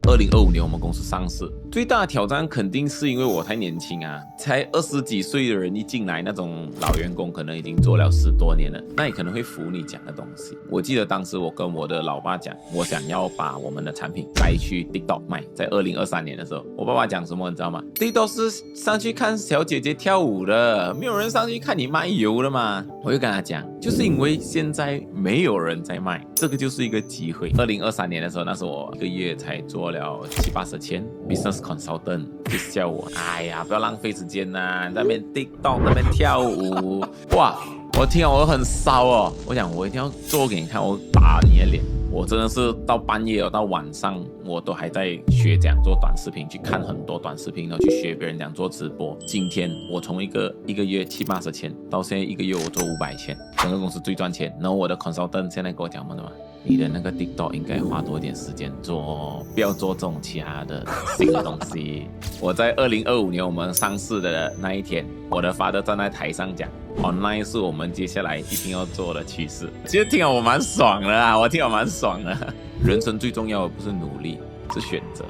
2025年我们公司上市，最大的挑战肯定是因为我太年轻啊，才20几岁的人一进来，那种老员工可能已经做了10多年了，那也可能会服你讲的东西。我记得当时我跟我的老爸讲，我想要把我们的产品带去 TikTok 卖，在2023年的时候，我爸爸讲什么你知道吗？ TikTok 是上去看小姐姐跳舞的，没有人上去看你卖油的嘛。我就跟他讲，就是因为现在没有人在卖，这个就是一个机会。2023年的时候，那时候我1个月才做了70-80千 business consultant， 就叫我哎呀不要浪费时间啊，在那边 TikTok 那边跳舞，哇，我听了我很骚哦，我讲我一定要做给你看，我打你的脸。我真的是到半夜到晚上，我都还在学怎样做短视频，去看很多短视频，然后去学别人怎样做直播。今天我从一个月70-80千，到现在1个月我做500千，整个公司最赚钱。然后我的 consultant 现在跟我讲什么？你的那个 TikTok 应该花多一点时间做，不要做这种其他的新的东西。我在2025年我们上市的那一天，我的 father 站在台上讲 ，online 是我们接下来一定要做的趋势。其实听了我蛮爽的啊，我听了蛮爽的。人生最重要的不是努力，是选择。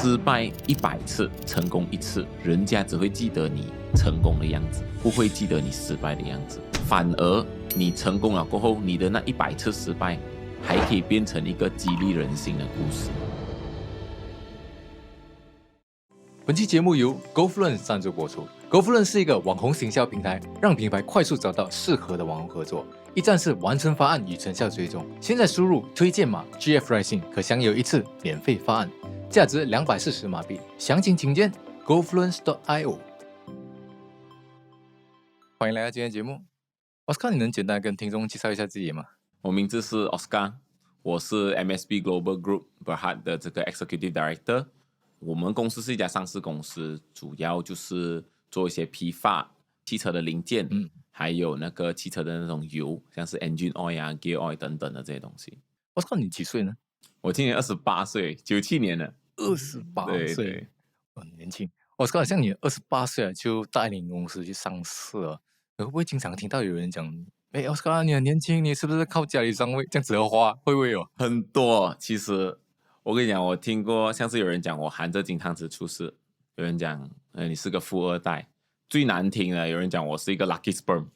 失败100次，成功1次，人家只会记得你成功的样子，不会记得你失败的样子。反而你成功了过后，你的那100次失败还可以变成一个激励人心的故事。本期节目由 GoFluence 赞助播出。GoFluence 是一个网红行销平台，让品牌快速找到适合的网红合作，一站式完成发案与成效追踪。现在输入推荐码 GFRISING 可享有1次免费发案，价值240马币。详情请见 GoFluence.io。欢迎来到今天的节目。Oscar， 你能简单跟听众介绍一下自己吗？我名字是 Oscar， 我是 MSB Global Group Berhad 的这个 Executive Director。我们公司是一家上市公司，主要就是做一些批发汽车的零件，还有那个汽车的那种油，像是 Engine Oil 啊、Gear Oil 等等的这些东西。Oscar， 你几岁呢？我今年28岁，97年了。28岁，对，很年轻。Oscar，像你28岁就带领公司去上市了，会不会经常听到有人讲，Oscar 你很年轻，你是不是靠家里上位这样子的话，会不会有？很多。其实我跟你讲，我听过像是有人讲我含着金汤匙出世，有人讲你是个富二代，最难听的有人讲我是一个 lucky sperm。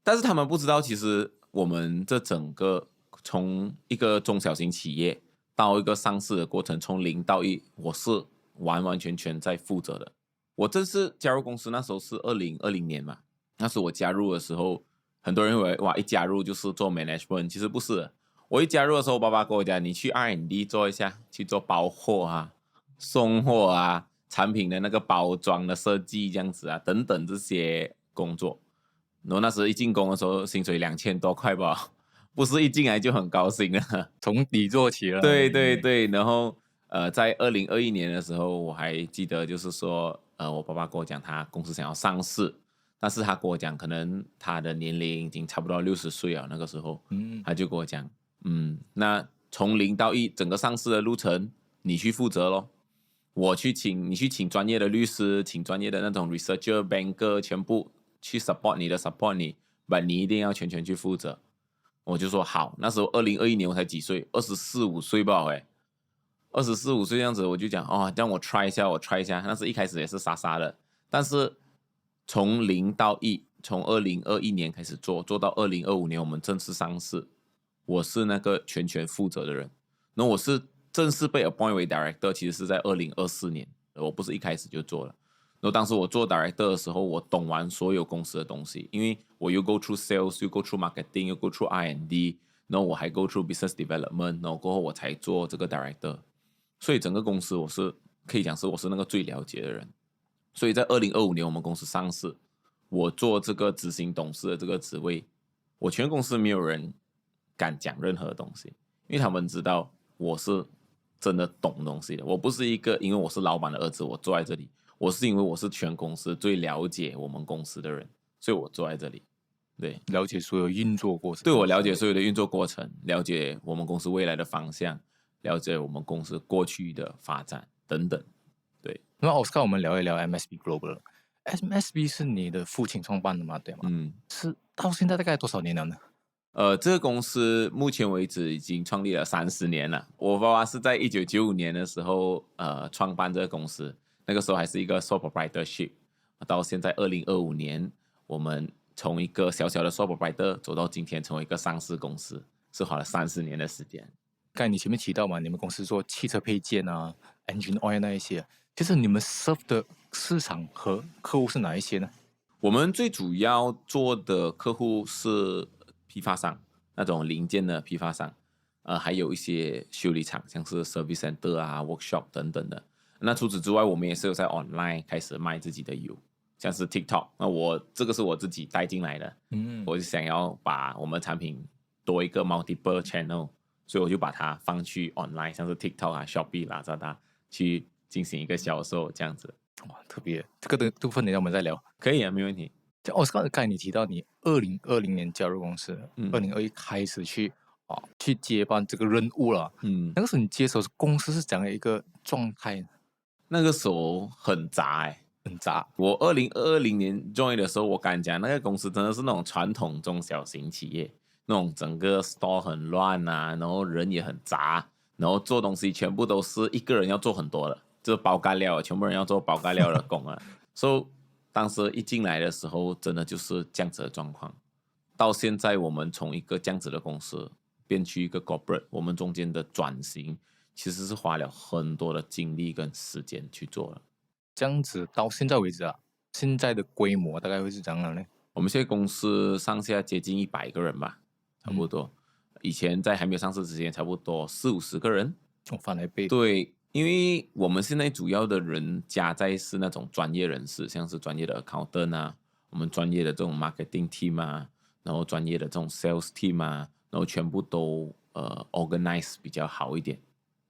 但是他们不知道，其实我们这整个从一个中小型企业到一个上市的过程，从0到1，我是完完全全在负责的。我正式加入公司那时候是2020年嘛，那时候我加入的时候，很多人以为哇，一加入就是做 management， 其实不是。我一加入的时候，我爸爸跟我讲，你去 R&D 做一下，去做包货啊、送货啊、产品的那个包装的设计这样子啊，等等这些工作。然后那时候一进工的时候，薪水2000多块吧，不是一进来就很高兴了，从底做起了。对对对，然后在2021年的时候，我还记得就是说，我爸爸跟我讲，他公司想要上市，但是他跟我讲，可能他的年龄已经差不多60岁了，那个时候，他就跟我讲，那从0到1整个上市的路程，你去负责咯。你去请专业的律师，请专业的那种 researcher、banker， 全部去 support 你 but 你一定要全权去负责。我就说好，那时候2021年我才几岁，24-25岁吧，24-25岁这样子，我就讲让我 try 一下。那是一开始也是傻傻的，但是从0到1，从2021年开始做到2025年我们正式上市，我是那个全权负责的人。那我是正式被 appoint 为 director， 其实是在2024年，我不是一开始就做了。然后当时我做 director 的时候，我懂完所有公司的东西，因为我又 go through sales， 又 go through marketing， 又 go through R&D， 然后我还 go through business development， 然后过后我才做这个 director。所以整个公司我是可以讲是我是那个最了解的人。所以在2025年我们公司上市，我做这个执行董事的这个职位，我全公司没有人敢讲任何东西，因为他们知道我是真的懂东西的。我不是一个因为我是老板的儿子我坐在这里，我是因为我是全公司最了解我们公司的人，所以我坐在这里。对，了解所有运作过程。对，我了解所有的运作过程，了解我们公司未来的方向，了解我们公司过去的发展等等。对，那 Oscar， 我们聊一聊 MSB Global。MSB 是你的父亲创办的吗？对吗？嗯，是到现在大概多少年了呢？这个公司目前为止已经创立了30年了。我爸爸是在1995年的时候创办这个公司，那个时候还是一个 sole proprietorship， 到现在2025年，我们从一个小小的 sole proprietor 走到今天成为一个上市公司，是花了30年的时间。刚才你前面提到嘛，你们公司做汽车配件啊、engine oil 那一些，其实你们 serve 的市场和客户是哪一些呢？我们最主要做的客户是批发商，那种零件的批发商，还有一些修理厂，像是 service center 啊、workshop 等等的。那除此之外，我们也是有在 online 开始卖自己的油，像是 TikTok。那这个是我自己带进来的，我就想要把我们产品多一个 multiple channel， 所以我就把它放去 online， 像是 TikTok 啊、Shopee 啦，找它去进行一个销售这样子。哇，特别这个的部分，等一下我们再聊。可以啊，没问题。刚才你提到你2020年加入公司，2021开始去接班这个任务了。那个时候你接手公司是怎样的一个状态呢？那个时候很杂很杂。我2020年 join 的时候，我敢讲那个公司真的是那种传统中小型企业，那种整个 store 很乱啊，然后人也很杂，然后做东西全部都是一个人要做很多的，就是包干料，全部人要做包干料的工啊。所以当时一进来的时候，真的就是这样子的状况。到现在，我们从一个这样子的公司变去一个 corporate， 我们中间的转型其实是花了很多的精力跟时间去做了。这样子到现在为止啊，现在的规模大概会是怎样呢？我们现在公司上下接近100个人吧，差不多。以前在还没有上市之前，差不多40-50个人。翻来倍。对，因为我们现在主要的人加在是那种专业人士，像是专业的 accountant 啊，我们专业的这种 marketing team 啊，然后专业的这种 sales team 啊，然后全部都organize 比较好一点。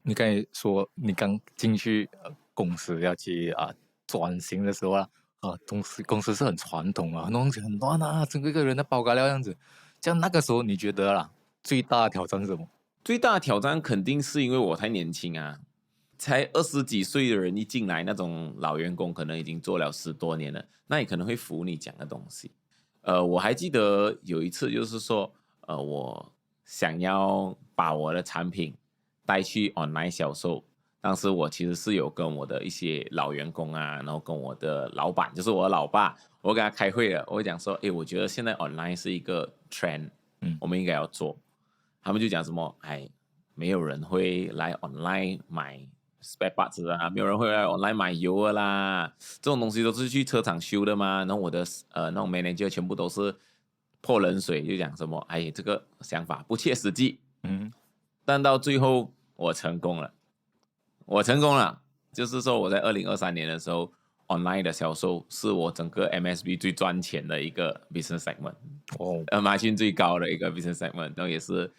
你刚才说你刚进去公司要去转型的时候公司是很传统啊，很多东西很乱啊，整个一个人的包干料这样子。这样那个时候你觉得啦，最大的挑战是什么？最大的挑战肯定是因为我太年轻啊，才20几岁的人一进来，那种老员工可能已经做了10多年了，那也可能会服你讲的东西。我还记得有一次就是说，我想要把我的产品带去 online 销售，当时我其实是有跟我的一些老员工啊，然后跟我的老板，就是我的老爸，我跟他开会了，我讲说，我觉得现在 online 是一个 trend，我们应该要做。他们就讲什么，没有人会来 online 买 spare parts 啊，没有人会来 online 买油的啦，这种东西都是去车厂修的嘛。然后我的那种 manager 全部都是泼冷水，就讲什么，这个想法不切实际。但到最后我成功了，就是说我在2023年的时候 ，online 的销售是我整个 MSB 最赚钱的一个 business segment，margin 最高的一个 business segment， 然后也是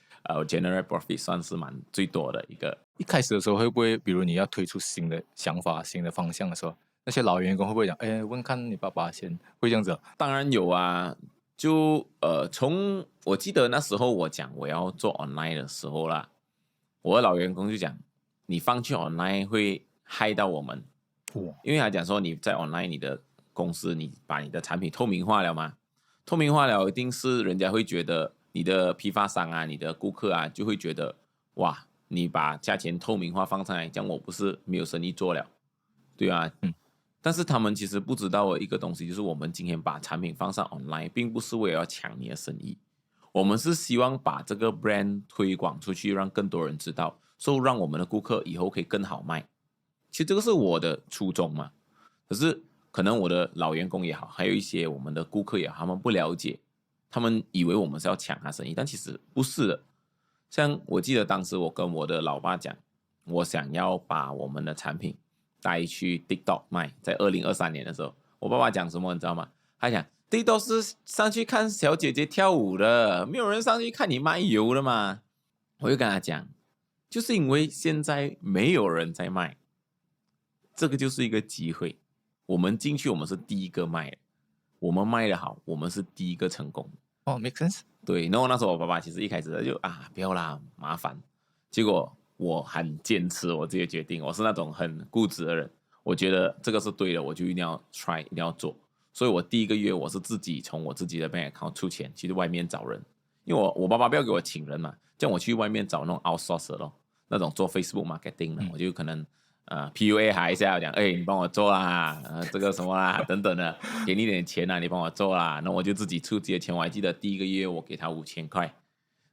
generate profit 算是蛮最多的一个。一开始的时候会不会，比如你要推出新的想法、新的方向的时候，那些老员工会不会讲，问看你爸爸先，会这样子？当然有啊，就从我记得那时候我讲我要做 online 的时候啦，我的老员工就讲，你放去 online 会害到我们，因为他讲说你在 online 你的公司，你把你的产品透明化了嘛，透明化了一定是人家会觉得你的批发商啊，你的顾客啊就会觉得，哇，你把价钱透明化放上来，这样我不是没有生意做了，对啊，但是他们其实不知道的一个东西，就是我们今天把产品放上 online， 并不是为了要抢你的生意，我们是希望把这个 brand 推广出去，让更多人知道，所以让我们的顾客以后可以更好卖。其实这个是我的初衷嘛。可是可能我的老员工也好，还有一些我们的顾客也好，他们不了解，他们以为我们是要抢他生意，但其实不是的。像我记得当时我跟我的老爸讲，我想要把我们的产品带去 TikTok 卖，在2023年的时候，我爸爸讲什么你知道吗？他讲 TikTok 是上去看小姐姐跳舞的，没有人上去看你卖油的嘛。我就跟他讲，就是因为现在没有人在卖，这个就是一个机会。我们进去，我们是第一个卖的，我们卖的好，我们是第一个成功。make sense。对，然后那时候我爸爸其实一开始就不要啦，麻烦。结果我很坚持我自己的决定，我是那种很固执的人，我觉得这个是对的，我就一定要 try， 一定要做。所以我第一个月我是自己从我自己的 bank account 出钱去外面找人，因为我爸爸不要给我请人嘛，叫我去外面找那种 outsource 咯，那种做 Facebook marketing 的，我就可能PUA 他一下，讲你帮我做啦，这个什么啦等等的，给你点钱啊，你帮我做啦，那我就自己出自己的钱。我还记得第一个月我给他5000块，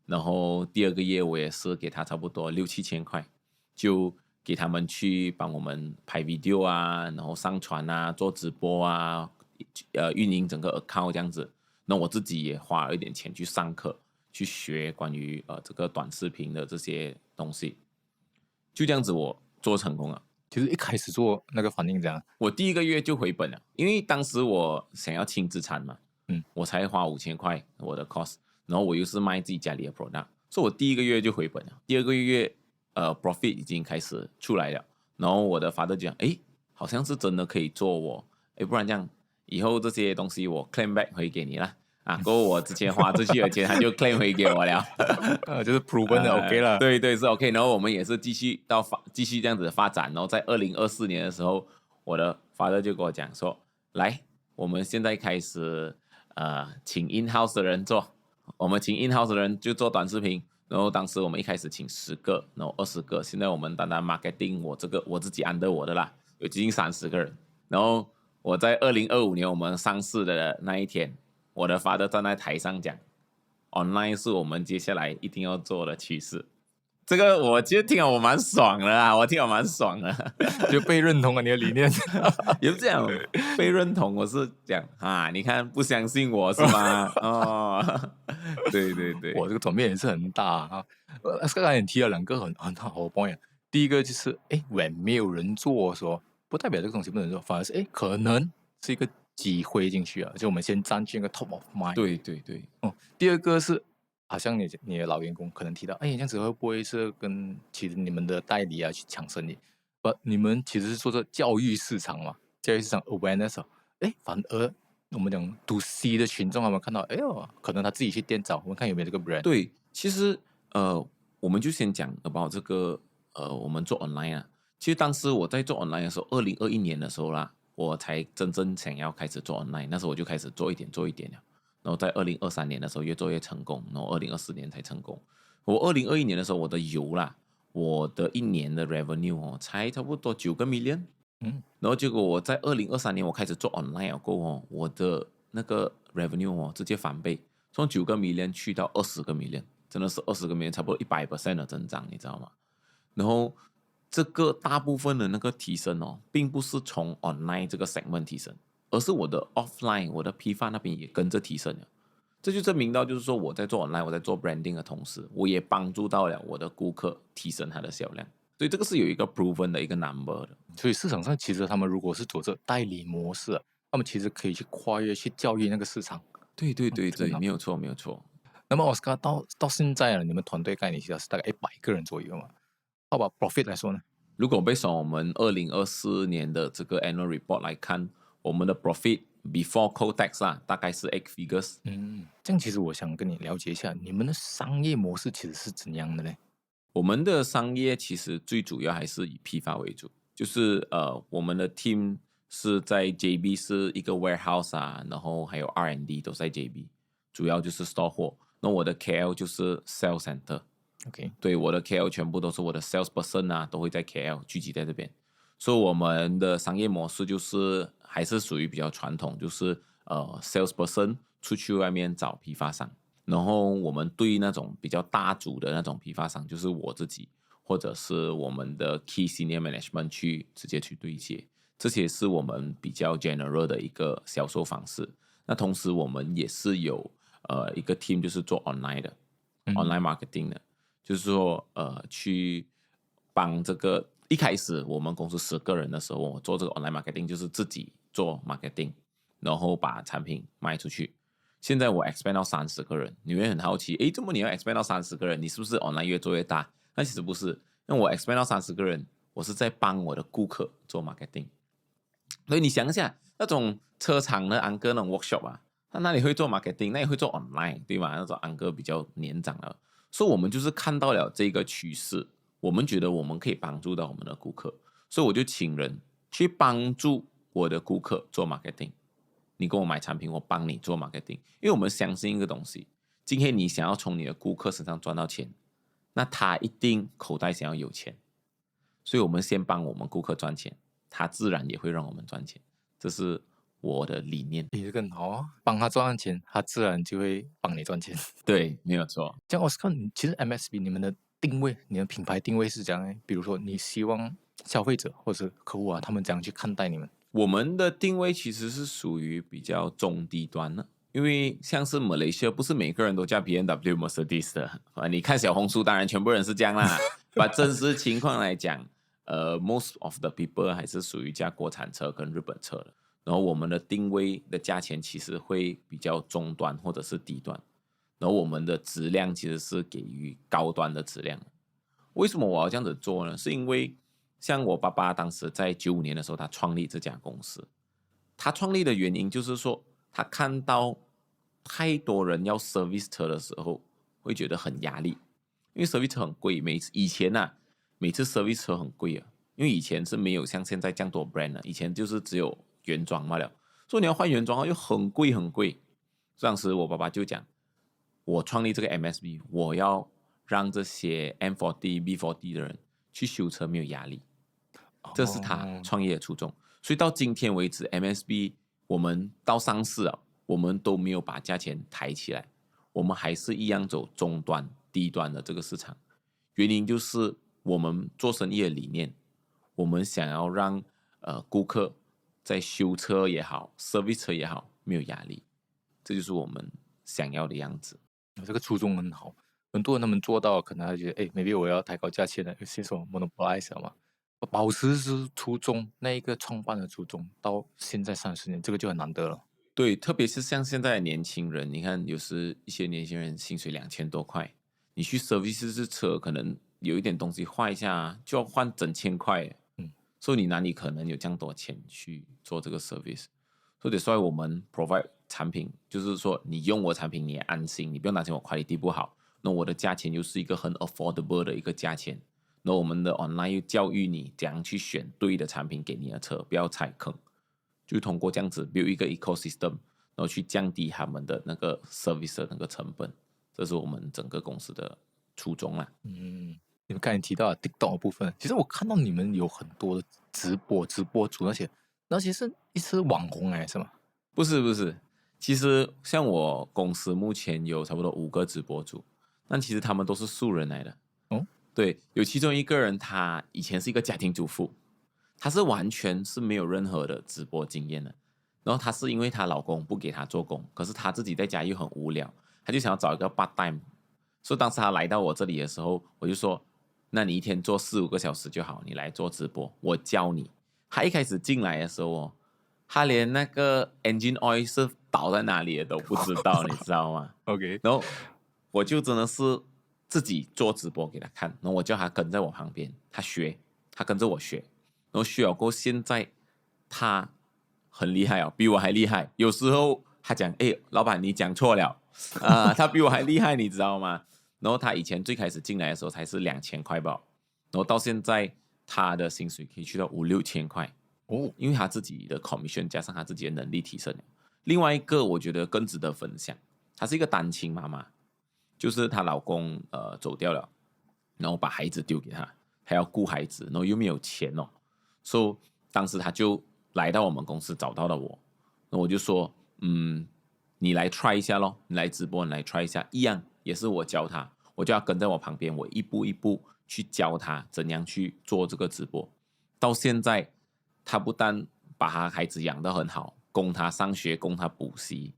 然后第二个月我也是给他差不多6-7千块，就给他们去帮我们拍 video 啊，然后上传啊，做直播啊，运营整个 account 这样子。那我自己也花了一点钱去上课，去学关于这个短视频的这些东西，就这样子我做成功了。其实一开始做那个反应怎样？我第一个月就回本了，因为当时我想要轻资产嘛，我才花5000块我的 cost， 然后我又是卖自己家里的 product， 所以我第一个月就回本了。第二个月profit 已经开始出来了，然后我的 father 讲，好像是真的可以做我，不然这样以后这些东西我 claim back 回给你啦。过后我之前花出去的钱，他就 claim 回给我了，就是 proven 的 OK 了。对对是 OK。然后我们也是继续这样子发展。然后在2024年的时候，我的 father 就跟我讲说，来，我们现在开始请 in house 的人做，我们请 in house 的人就做短视频。然后当时我们一开始请10个，然后20个，现在我们单单 marketing 我自己under我的啦，有接近30个人。然后我在2025年我们上市的那一天，我的 father 站在台上讲 ，online 是我们接下来一定要做的趋势。这个我其实听了我蛮爽的啊，我听了蛮爽的，就被认同了你的理念。也不是这样被认同，我是讲你看不相信我是吗？对对对，我这个转变也是很大啊。刚才你提了2个很好的 point， 第一个就是when 没有人做的时候，不代表这个东西不能做，反而是可能是一个机会进去啊，就我们先占据一个 top of mind。对对对，第二个是好像你的老员工可能提到，这样子会不会是跟其实你们的代理去抢生意？你们其实是做这教育市场嘛，教育市场 awareness，反而我们讲 to C 的群众他们看到，可能他自己去店找，我们看有没有这个 brand。对，其实我们就先讲 about 这个我们做 online 啊。其实当时我在做 online 的时候，2021年的时候啦，我才真正想要开始做 online， 那时候我就开始做一点了。然后在2023年的时候越做越成功，然后2024年才成功。我2021年的时候，我的油啦，我的1年的 revenue 才差不多9个 million，然后结果我在2023年我开始做 online 过后，我的那个 revenue 直接翻倍，从9个 million 去到20个 million， 真的是20个 million， 差不多100% 的增长，你知道吗？然后这个大部分的那个提升并不是从 online 这个 segment 提升，而是我的 offline 我的批发那边也跟着提升了。这就证明到就是说我在做 online 我在做 branding 的同时，我也帮助到了我的顾客提升他的销量，所以这个是有一个 proven 的一个 number 的。所以市场上其实他们如果是走这代理模式，他们其实可以去跨越去教育那个市场。对对对对，没有错没有错。那么 Oscar 到现在你们团队概念其实是大概100个人左右嘛。好吧 profit 来说呢？如果based on我们2024年的这个 annual report 来看，我们的 profit before co-tax 啦，大概是 8 figures。这样其实我想跟你了解一下，你们的商业模式其实是怎样的呢？我们的商业其实最主要还是以批发为主，就是我们的 team 是在 JB 是一个 warehouse 啊，然后还有 R&D 都在 JB， 主要就是 store 货。那我的 KL 就是 sales center。OK， 对，我的 KL 全部都是我的 sales person 啊，都会在 KL 聚集在这边。所以我们的商业模式就是还是属于比较传统，就是sales person 出去外面找批发商，然后我们对那种比较大组的那种批发商，就是我自己或者是我们的 key senior management 直接去对接，这些是我们比较 general 的一个销售方式。那同时我们也是有一个 team 就是做 online 的，online marketing 的，就是说去帮这个。一开始我们公司10个人的时候，我做这个 online marketing 就是自己做 marketing， 然后把产品卖出去。现在我 expand 到30个人，你会很好奇，怎么你要 expand 到30个人？你是不是 online 越做越大？那其实不是，因为我 expand 到30个人，我是在帮我的顾客做 marketing。所以你想一下，那种车厂的安哥那种 workshop 啊，他那里会做 marketing， 那里会做 online， 对吗？那种安哥比较年长了，所以我们就是看到了这个趋势。我们觉得我们可以帮助到我们的顾客，所以我就请人去帮助我的顾客做 marketing。你跟我买产品，我帮你做 marketing， 因为我们相信一个东西，今天你想要从你的顾客身上赚到钱，那他一定口袋想要有钱，所以我们先帮我们顾客赚钱，他自然也会让我们赚钱，这是我的理念。也是更好啊，帮他赚钱，他自然就会帮你赚钱。对，没有错。这样我是看，其实 MSB 你们的定位，你的品牌定位是这样的，比如说你希望消费者或者客户啊，他们怎样去看待你们？我们的定位其实是属于比较中低端的，因为像是马来西亚，不是每个人都叫 BMW、Mercedes 的啊。你看小红书，当然全部人是这样啦。把真实情况来讲，most of the people 还是属于驾国产车跟日本车的。然后我们的定位的价钱其实会比较中端或者是低端，然后我们的质量其实是给予高端的质量。为什么我要这样子做呢？是因为像我爸爸当时在95年的时候，他创立这家公司。他创立的原因就是说，他看到太多人要 service 车的时候，会觉得很压力，因为 service 车很贵。以前每次 service 车很贵啊，因为以前是没有像现在这样多 brand 的，以前就是只有原装罢了。所以你要换原装又很贵很贵。当时我爸爸就讲，我创立这个 MSB， 我要让这些 M40、B40 的人去修车没有压力，这是他创业的初衷。所以到今天为止 ，MSB 我们到上市了，我们都没有把价钱抬起来，我们还是一样走中端、低端的这个市场。原因就是我们做生意的理念，我们想要让顾客在修车也好、service 车也好没有压力，这就是我们想要的样子。这个初衷很好，很多人他们做到，可能他觉得，哎，maybe 我要抬高价钱了，有些什么 monopolize 嘛，保持是初衷，那一个创办的初衷，到现在30年，这个就很难得了。对，特别是像现在的年轻人，你看，有时一些年轻人薪水2000多块，你去 service 这车，可能有一点东西坏一下，就要换整千块，所以你哪里可能有这样多钱去做这个 service？所以，所以我们 provide 产品，就是说你用我的产品你也安心，你不用担心我 quality 不好，那我的价钱又是一个很 affordable 的一个价钱，那我们的 online 又教育你怎样去选对的产品给你的车，不要踩坑。就通过这样子 build 一个 ecosystem， 然后去降低他们的那个 service 的那个成本，这是我们整个公司的初衷啦。你们刚才提到的 TikTok 的部分，其实我看到你们有很多的直播主那些是网红来是吗？不是，其实像我公司目前有差不多5个直播主，但其实他们都是素人来的。对，有其中一个人，他以前是一个家庭主妇，她是完全是没有任何的直播经验的。然后她是因为她老公不给她做工，可是她自己在家又很无聊，她就想要找一个 part time。所以当时她来到我这里的时候，我就说：“那你一天做4-5个小时就好，你来做直播，我教你。”她一开始进来的时候她连那个 engine oil 是倒在哪里的都不知道，你知道吗？OK，然后我就真的是自己做直播给她看，然后我叫她跟在我旁边，她学，她跟着我学。然后学了过后，现在他很厉害哦，比我还厉害。有时候他讲：“哎，老板，你讲错了他比我还厉害，你知道吗？”然后他以前最开始进来的时候才是2000块吧，然后到现在他的薪水可以去到5-6千块因为他自己的 commission 加上他自己的能力提升了。另外一个我觉得更值得分享，她是一个单亲妈妈，就是她老公走掉了，然后把孩子丢给她，她要顾孩子，然后又没有钱所以当时他就来到我们公司找到了我，那我就说，你来 try 一下咯，你来直播，你来 try 一下，一样也是我教他，我就要跟在我旁边，我一步一步去教他怎样去做这个直播。到现在，他不但把他孩子养得很好，供他上学，供他补习，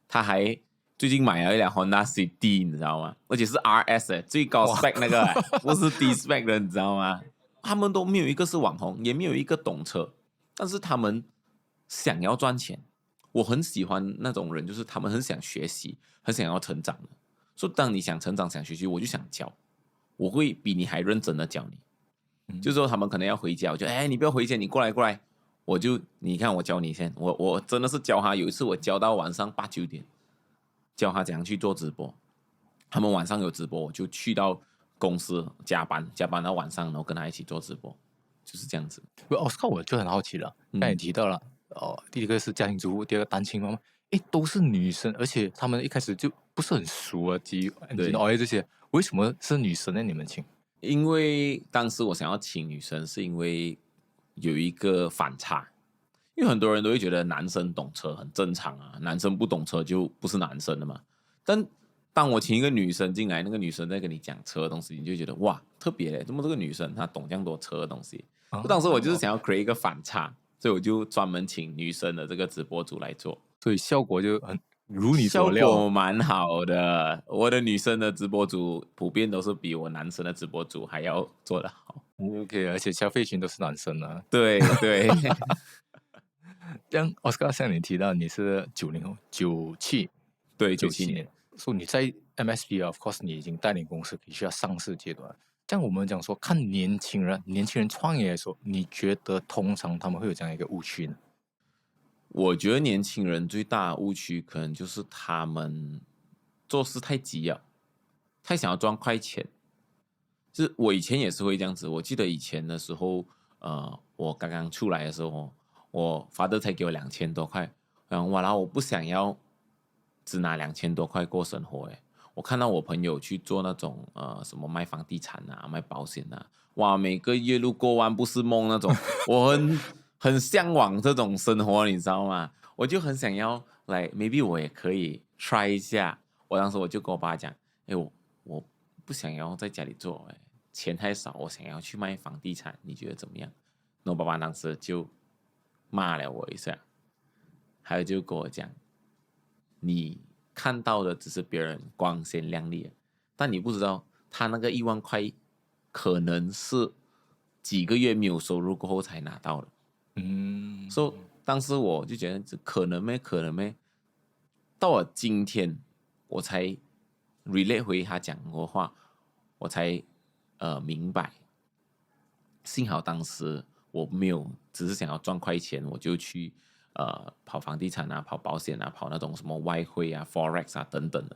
他还最近买了一辆 Honda City， 你知道吗？而且是 RS 最高 spec 那个不是低 spec 的，你知道吗？他们都没有一个是网红，也没有一个懂车，但是他们想要赚钱。我很喜欢那种人，就是他们很想学习，很想要成长的。所以当你想成长、想学习，我就想教，我会比你还认真的教你。就是说他们可能要回家，我就你不要回家，你过来，你看我教你先，我真的是教他。有一次我教到晚上8-9点，教他怎样去做直播。他们晚上有直播，我就去到公司加班到晚上，然后跟他一起做直播，就是这样子。奥斯卡我就很好奇了，刚才你提到了，第一个是家庭主妇，第二个单亲妈妈，都是女生，而且她们一开始就不是很熟啊，基于对 Angela 这些，为什么是女生呢？你们请？因为当时我想要请女生，是因为有一个反差，因为很多人都会觉得男生懂车很正常啊，男生不懂车就不是男生了嘛。但当我请一个女生进来，那个女生在跟你讲车的东西，你就觉得哇，特别嘞，怎么这个女生她懂这样多车的东西？啊，当时我就是想要 create 一个反差，所以我就专门请女生的这个直播主来做。所以效果就很如你效所料。果蛮好的，我的女生的直播主普遍都是比我男生的直播主还要做得好。OK，而且消费群都是男生啊。对对，像 Oscar 像你提到你是90后97对97 97年，所以你在 MSP of course 你已经带领公司可以去到上市阶段。这样我们讲说看年轻人创业的时候，你觉得通常他们会有这样一个误区呢？我觉得年轻人最大的误区可能就是他们做事太急了，太想要赚快钱。就是我以前也是会这样子，我记得以前的时候，我刚刚出来的时候，我 father 才给我2000多块，然后我不想要只拿2000多块过生活，我看到我朋友去做那种什么卖房地产啊、卖保险啊，哇，每个月入过万不是梦那种，我很向往这种生活，你知道吗？我就很想要来 maybe 我也可以 try 一下。我当时我就跟我爸讲，我不想要在家里做，钱太少，我想要去卖房地产，你觉得怎么样？那我爸爸当时就骂了我一下，还有就跟我讲，你看到的只是别人光鲜亮丽，但你不知道他那个1万块可能是几个月没有收入过后才拿到的。所以当时我就觉得这可能没，到了今天我才 relate 回他讲过话，我才明白，幸好当时我没有只是想要赚快钱，我就去跑房地产啊，跑保险啊，跑那种什么外汇啊、forex 啊等等的，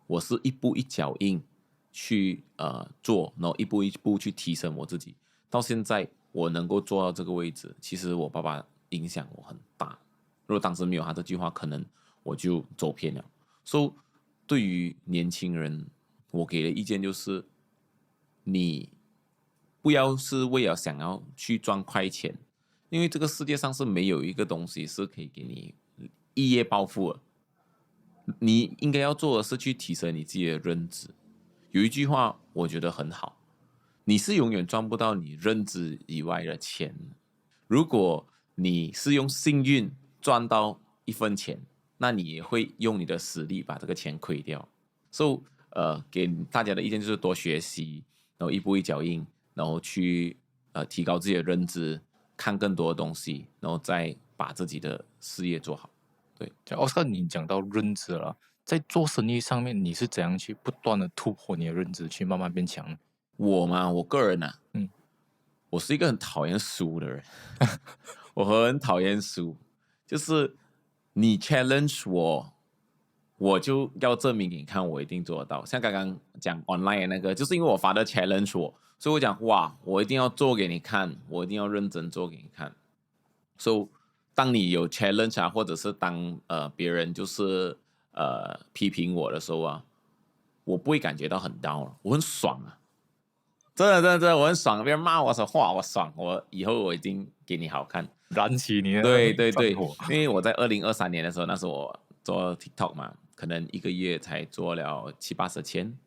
我是一步一脚印去做，然后一步一步去提升我自己，到现在我能够做到这个位置，其实我爸爸影响我很大。如果当时没有他这句话，可能我就走偏了。所以对于年轻人，我给的意见就是，你不要是为了想要去赚快钱，因为这个世界上是没有一个东西是可以给你一夜暴富的。你应该要做的是去提升你自己的认知。有一句话我觉得很好，你是永远赚不到你认知以外的钱。如果你是用幸运赚到1分钱，那你也会用你的实力把这个钱亏掉。所以，给大家的意见就是多学习，然后一步一脚印，然后去提高自己的认知，看更多的东西，然后再把自己的事业做好。对，奥斯卡，你讲到认知了，在做生意上面，你是怎样去不断的突破你的认知，去慢慢变强？我个人啊，我是一个很讨厌输的人，我很讨厌输，就是你 challenge 我就要证明给你看，我一定做得到。像刚刚讲 online 的那个，就是因为我发的 challenge 所以我讲哇，我一定要做给你看，我一定要认真做给你看。所以当你有 challenge 啊，或者是当别人就是批评我的时候啊，我不会感觉到很 down，我很爽啊。真的，我很爽。别人骂我说哇，我爽，我以后我一定给你好看，燃起你的对，战火。因为我在2023年的时候，那时候我做 TikTok 嘛，可能一个月才做了70-80千，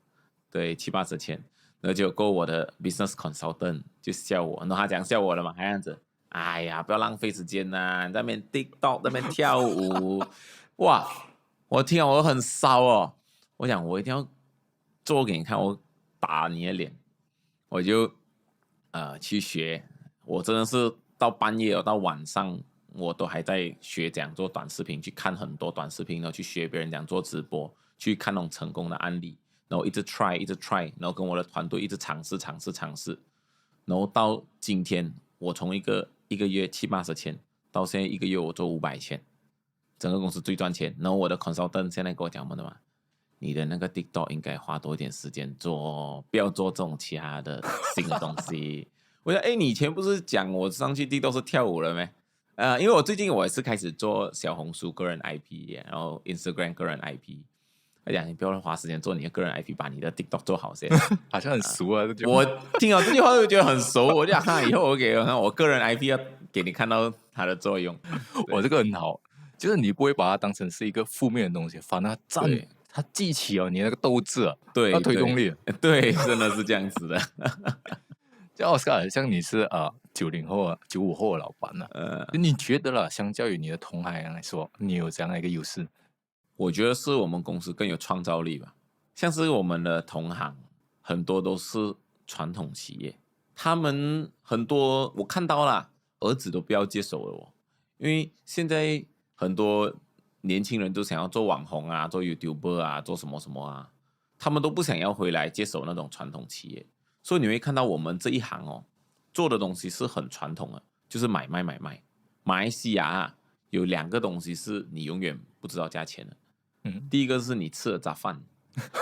对，70-80千，然后就够我的 business consultant 就笑我，然后他讲笑我了嘛，这样子，哎呀，不要浪费时间呐，在那边 TikTok 那边跳舞，哇，我听了我很骚哦，我讲我一定要做给你看，我打你的脸。我就去学，我真的是到半夜到晚上，我都还在学怎样做短视频，去看很多短视频，然后去学别人怎样做直播，去看那种成功的案例，然后一直 try，然后跟我的团队一直尝试，然后到今天，我从一个月70-80千，到现在一个月我做500千，整个公司最赚钱。然后我的 consultant 现在跟我讲什么的嘛？你的那个 TikTok 应该花多一点时间做，不要做这种其他的新的东西。我说，你以前不是讲我上去 TikTok 是跳舞了没？因为我最近我也是开始做小红书个人 IP，然后 Instagram 个人 IP，他讲你不要花时间做你的个人 IP，把你的 TikTok 做好先。好像很熟啊，这句话我听了这句话就觉得很熟，我就想以后我个人 IP 要给你看到它的作用。我这个很好，就是你不会把它当成是一个负面的东西，反而它激起了你那个斗志啊，对，推动力。对，真的是这样子的。就奥斯卡，像你是90后啊95后的老板呢、就你觉得啦，相较于你的同行来说，你有这样的一个优势？我觉得是我们公司更有创造力吧。像是我们的同行，很多都是传统企业，他们很多我看到啦，儿子都不要接手了哦，因为现在很多年轻人都想要做网红啊，做 YouTuber 啊，做什么什么啊，他们都不想要回来接手那种传统企业，所以你会看到我们这一行哦，做的东西是很传统的，就是买卖。马来西亚有2个东西是你永远不知道价钱的。第一个是你吃的杂饭，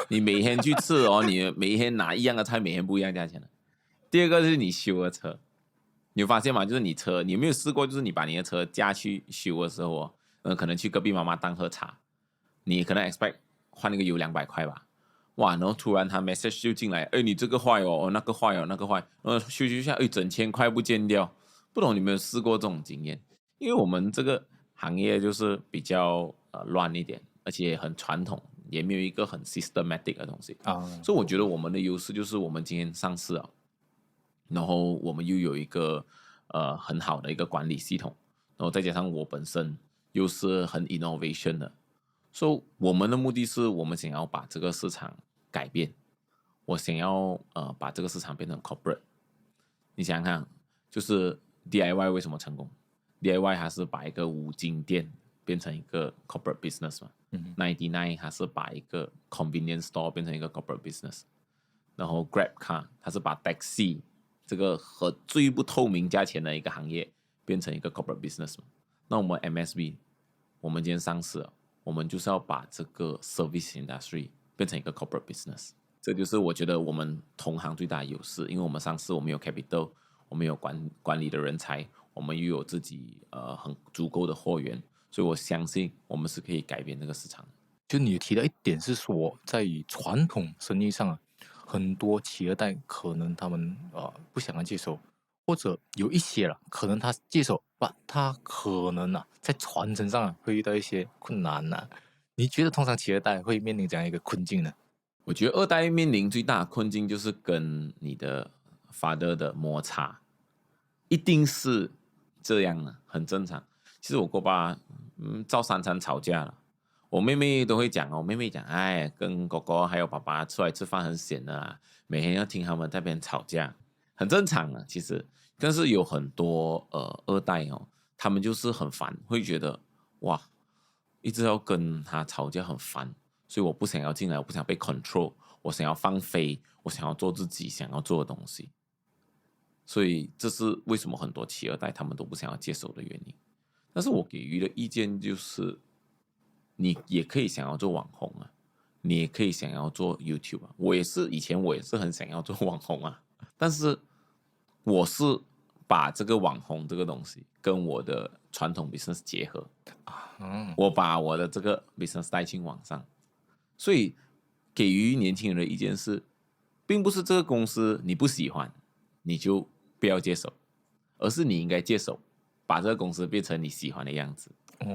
你每天去吃哦，你每一天拿一样的菜，每天不一样价钱的。第二个是你修的车，你有发现吗？就是你有没有试过？就是你把你的车驾去修的时候哦，可能去隔壁妈妈档喝茶，你可能 expect 换那个油200块吧，哇，然后突然他 message 就进来，哎，你这个坏哦，那个坏哦，那个坏，然后修一下，哎，整千块不见掉。不懂你有没有试过这种经验？因为我们这个行业就是比较乱一点，而且很传统，也没有一个很 systematic 的东西所以我觉得我们的优势就是我们今天上市了，然后我们又有一个很好的一个管理系统，然后再加上我本身又是很 innovation 的，所以我们的目的是我们想要把这个市场改变，我想要把这个市场变成 corporate。你想想看，就是 DIY 为什么成功？DIY 它是把一个五金店变成一个 corporate business 嘛，99它是把一个 convenience store 变成一个 corporate business， 然后 Grab Car 它是把 taxi 这个和最不透明价钱的一个行业变成一个 corporate business 嘛。那我们 MSB 我们今天上市了，我们就是要把这个 service industry 变成一个 corporate business。这就是我觉得我们同行最大的优势，因为我们上市，我们有 capital， 我们有管理的人才，我们又有自己很足够的货源，所以我相信我们是可以改变这个市场的。就你提到一点是说，在于传统生意上很多企二代可能他们不想要接受，或者有一些了，可能他接受，他可能在传承上会遇到一些困难你觉得通常企二代会面临这样一个困境呢？我觉得2代面临最大的困境就是跟你的 father 的摩擦，一定是这样的，很正常。其实我跟我爸照3餐吵架了，我妹妹都会讲我妹妹讲，哎，跟哥哥还有爸爸出来吃饭很闲的啦，每天要听他们在那边吵架，很正常的。其实，但是有很多2代哦，他们就是很烦，会觉得哇，一直要跟他吵架很烦。所以我不想要进来，我不想被 control， 我想要放飞，我想要做自己想要做的东西。所以这是为什么很多企二代他们都不想要接手的原因。但是我给予的意见就是，你也可以想要做网红啊，你也可以想要做 YouTube 啊。以前我也是很想要做网红啊，但是我是把这个网红这个东西跟我的传统 business 结合，我把我的这个 business 带进网上。所以给予年轻人的意见是，并不是这个公司你不喜欢你就不要接手，而是你应该接手，把这个公司变成你喜欢的样子。这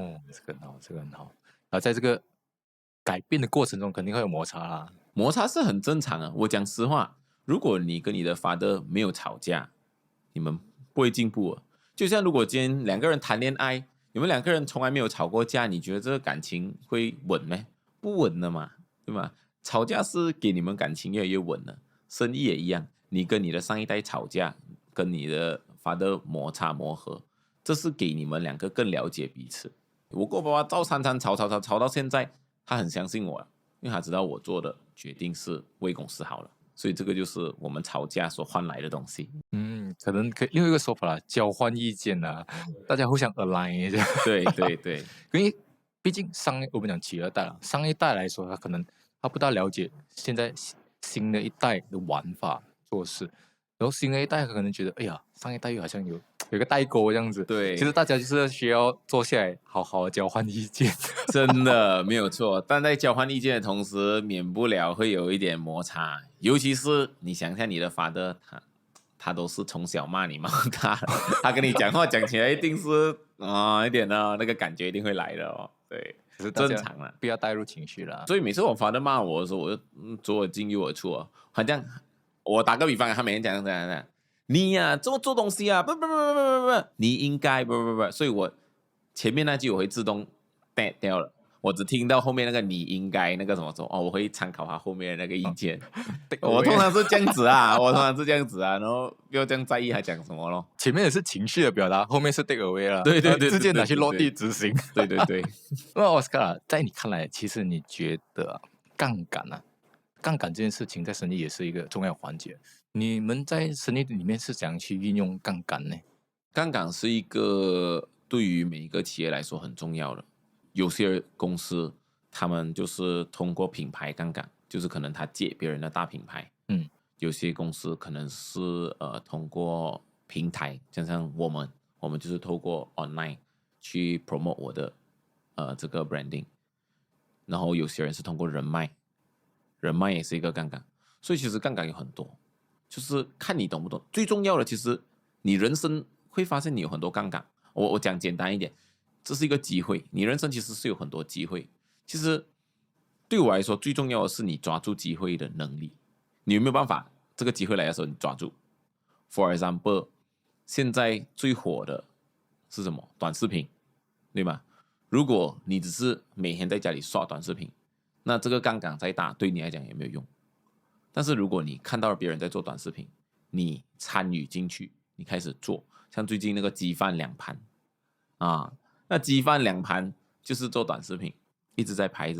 个很好，这个很好。在这个改变的过程中，肯定会有摩擦啦。摩擦是很正常的。我讲实话，如果你跟你的 father 没有吵架，你们不会进步。就像如果今天2个人谈恋爱，你们2个人从来没有吵过架，你觉得这个感情会稳吗？不稳的嘛，对吧？吵架是给你们感情越来越稳了。生意也一样，你跟你的上一代吵架，跟你的 father 摩擦磨合，这是给你们2个更了解彼此。我跟我爸爸照3餐吵到现在，他很相信我了，因为他知道我做的决定是为公司好了。所以这个就是我们吵架所换来的东西。可能可以另外一个说法啦，交换意见大家互相 align 一下。对对对，因为毕竟我们讲企二代了，上一代来说，他可能他不大了解现在新的一代的玩法做事，然后新的一代可能觉得，哎呀，上一代又好像有个代沟这样子。对，其实大家就是需要坐下来好好的交换意见。真的没有错，但在交换意见的同时，免不了会有一点摩擦。尤其是你想想你的father，他都是从小骂你骂大，他跟你讲话讲起来一定是一点的那个感觉一定会来的哦。对，是正常啦，不要带入情绪啦。所以每次我father骂我的时候，我就左耳进右耳出哦。好像我打个比方，他每天讲这样，你呀、做东西啊，不，你应该不，所以我前面那句我会自动 dead 掉了。我只听到后面那个你应该那个什么说哦，我会参考他后面的那个意见。我通常是这样子啊，然后不要这样在意他讲什么咯。前面也是情绪的表达，后面是 take away 了，对，直接拿去落地执行。对。那 Oscar 在你看来，其实你觉得杠杆这件事情在生意也是一个重要环节。你们在生意里面是怎样去运用杠杆呢？杠杆是一个对于每一个企业来说很重要的。有些公司他们就是通过品牌杠杆，就是可能他借别人的大品牌。有些公司可能是通过平台，像我们就是透过 online 去 promote 我的这个 branding。然后有些人是通过人脉也是一个杠杆。所以其实杠杆有很多，就是看你懂不懂。最重要的其实你人生会发现你有很多杠杆。我讲简单一点，这是一个机会，你人生其实是有很多机会。其实对我来说最重要的是你抓住机会的能力，你有没有办法这个机会来的时候你抓住。 For example， 现在最火的是什么？短视频，对吗？如果你只是每天在家里刷短视频，那这个杠杆再大对你来讲也没有用。但是如果你看到了别人在做短视频，你参与进去，你开始做，像最近那个鸡饭2盘啊，那鸡饭2盘就是做短视频，一直在拍，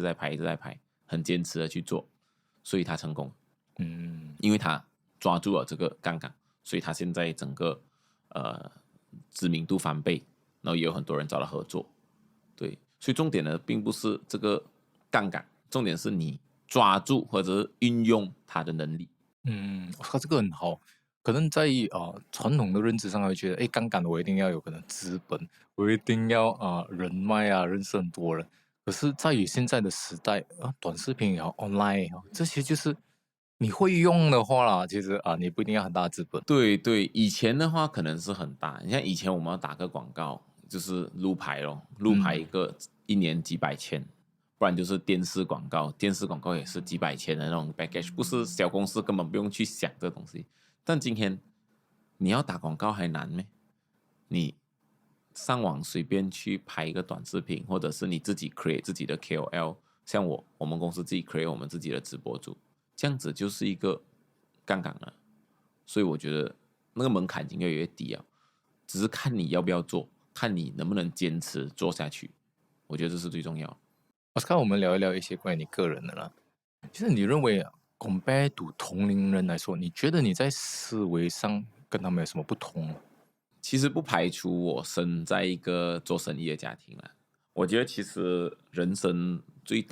很坚持的去做，所以他成功。因为他抓住了这个杠杆，所以他现在整个知名度翻倍，然后也有很多人找他合作。对，所以重点呢并不是这个杠杆，重点是你抓住或者是运用它的能力。这个很好。可能在传统的认知上会觉得，杠杆我一定要有可能资本，我一定要人脉啊，认识很多人。可是在于现在的时代短视频也好 ，online 也好，这些就是你会用的话啦，其实你不一定要很大的资本。对，以前的话可能是很大。你像以前我们要打个广告，就是路牌咯，路牌一个1年几百千，不然就是电视广告，电视广告也是几百千的那种 package， 不是小公司根本不用去想这东西。但今天你要打广告还难咩？你上网随便去拍一个短视频，或者是你自己 create 自己的 KOL， 像我们公司自己 create 我们自己的直播主，这样子就是一个杠杆了。所以我觉得那个门槛已经越来越低了，只是看你要不要做，看你能不能坚持做下去。我觉得这是最重要的。Oscar，我们聊一聊一些关于你个人的啦。就是你认为compare to 同龄人来说，你觉得你在思维上跟他们有什么不同吗？其实不排除我生在一个做生意的家庭了。我觉得其实人生最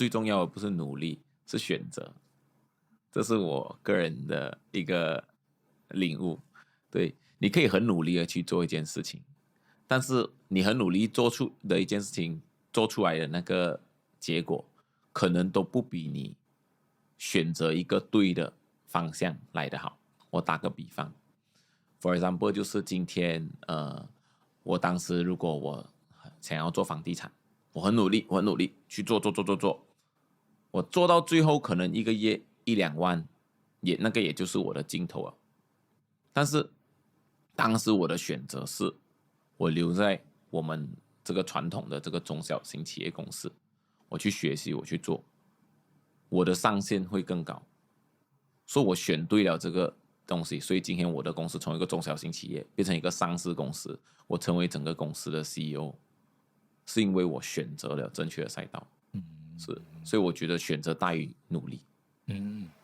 重要的不是努力，是选择。这是我个人的一个领悟。对，你可以很努力的去做一件事情，但是你很努力做出的一件事情做出来的那个结果，可能都不比你选择一个对的方向来得好。我打个比方 ，for example， 就是今天我当时如果我想要做房地产，我很努力去做，我做到最后可能一个月1-2万，那个也就是我的尽头了。但是当时我的选择是，我留在我们这个传统的这个中小型企业公司，我去学习，我去做，我的上限会更高。所以我选对了这个东西，所以今天我的公司从一个中小型企业变成一个上市公司，我成为整个公司的 CEO， 是因为我选择了正确的赛道。所以我觉得选择大于努力。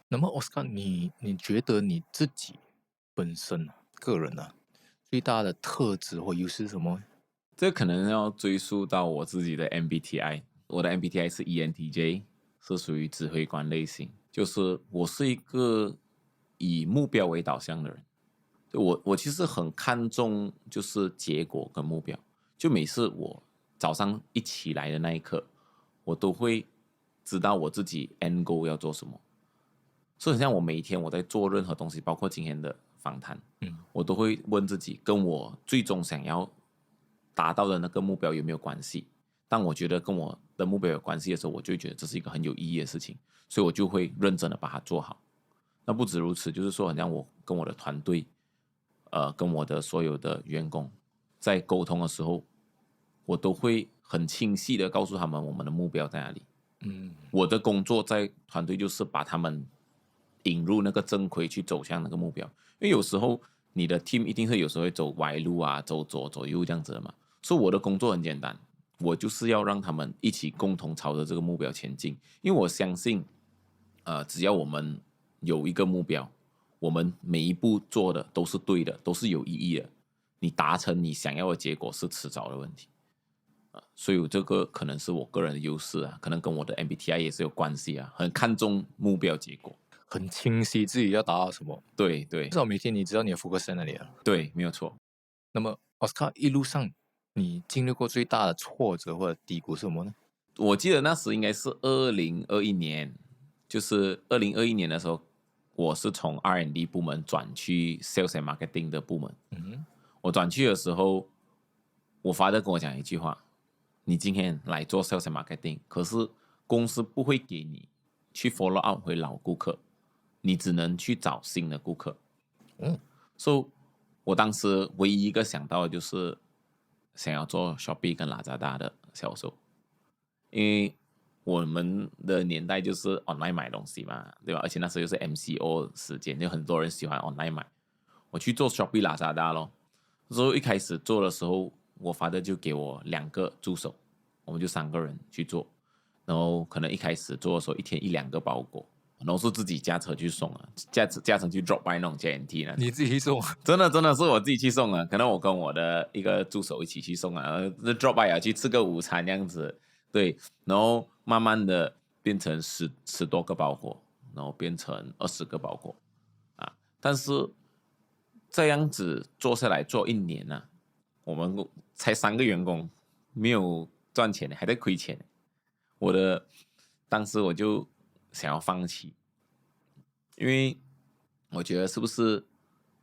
那么 Oscar， 你觉得你自己本身个人最大的特质或优势是什么？这可能要追溯到我自己的 MBTI。我的 MBTI 是 ENTJ， 是属于指挥官类型。就是我是一个以目标为导向的人。我其实很看重就是结果跟目标，就每次我早上一起来的那一刻，我都会知道我自己 end goal 要做什么。所以很像我每一天我在做任何东西，包括今天的访谈，我都会问自己跟我最终想要达到的那个目标有没有关系。当我觉得跟我的目标有关系的时候，我就会觉得这是一个很有意义的事情，所以我就会认真的把它做好。那不止如此，就是说，很像我跟我的团队，跟我的所有的员工在沟通的时候，我都会很清晰的告诉他们我们的目标在哪里。我的工作在团队就是把他们引入那个正轨去走向那个目标，因为有时候你的 team 一定是有时候会走歪路啊，走左走右这样子的嘛。所以我的工作很简单，我就是要让他们一起共同朝着这个目标前进，因为我相信，只要我们有一个目标，我们每一步做的都是对的，都是有意义的。你达成你想要的结果是迟早的问题，所以这个可能是我个人的优势啊，可能跟我的 MBTI 也是有关系啊，很看重目标结果，很清晰自己要达到什么。对对至少每天你知道你的 focus 在哪里了。对，没有错。那么奥斯卡一路上你经历过最大的挫折或者低谷是什么呢？我记得那时应该是2021年，就是2021年的时候，我是从 R&D 部门转去 Sales and Marketing 的部门。我转去的时候，我father跟我讲一句话：你今天来做 Sales and Marketing， 可是公司不会给你去 follow up 回老顾客，你只能去找新的顾客。所以我当时唯一一个想到的就是想要做 Shopee 跟 Lazada 的销售。因为我们的年代就是 online 买东西嘛，对吧？而且那时候又是 MCO 时间，就很多人喜欢 online 买。我去做 Shopee Lazada 咯。之后一开始做的时候，我father就给我2个助手，我们就3个人去做。然后可能一开始做的时候，一天1-2个包裹，然后是自己驾车去送啊，驾车去 drop by 那种 JNT 呢。你自己去送？真的是我自己去送啊，可能我跟我的一个助手一起去送啊，drop by 啊，去吃个午餐这样子。对，然后慢慢的变成10多个包裹，然后变成20个包裹啊。但是这样子做下来做1年啊，我们才3个员工，没有赚钱，还在亏钱。当时我就想要放弃，因为我觉得是不是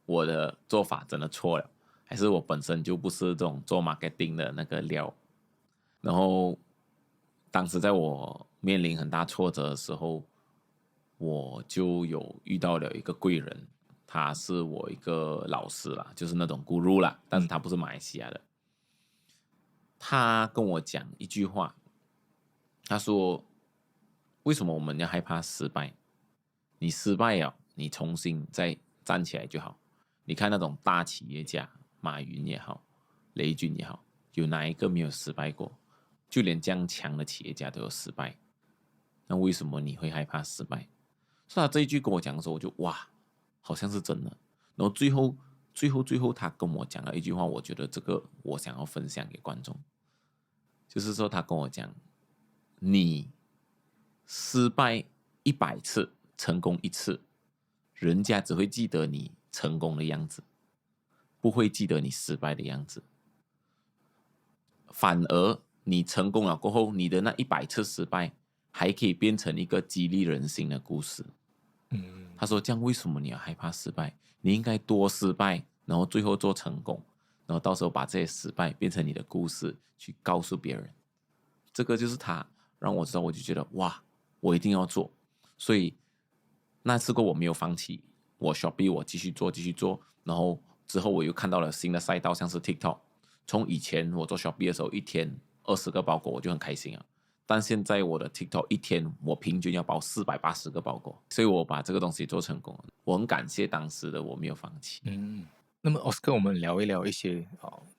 我的做法真的错了，还是我本身就不是这种做 marketing 的那个料。然后当时在我面临很大挫折的时候，我就有遇到了一个贵人，他是我一个老师啦，就是那种 guru 啦，但是他不是马来西亚的。他跟我讲一句话，他说：为什么我们要害怕失败？你失败了，你重新再站起来就好。你看那种大企业家，马云也好，雷军也好，有哪一个没有失败过？就连这样强的企业家都有失败，那为什么你会害怕失败？所以他这一句跟我讲的时候，我就哇，好像是真的。然后最后他跟我讲了一句话，我觉得这个我想要分享给观众，就是说他跟我讲，你失败100次，成功1次，人家只会记得你成功的样子，不会记得你失败的样子。反而你成功了过后，你的那100次失败还可以变成一个激励人心的故事。他说：这样为什么你要害怕失败？你应该多失败，然后最后做成功，然后到时候把这些失败变成你的故事，去告诉别人。这个就是他让我知道，我就觉得哇，我一定要做。所以那次过我没有放弃，我 Shopee 我继续做，然后之后我又看到了新的赛道，像是 TikTok。从以前我做 Shopee 的时候，一天20个包裹我就很开心啊。但现在我的 TikTok 一天我平均要包480个包裹，所以我把这个东西做成功了。我很感谢当时的我没有放弃。那么 Oscar， 我们聊一聊一些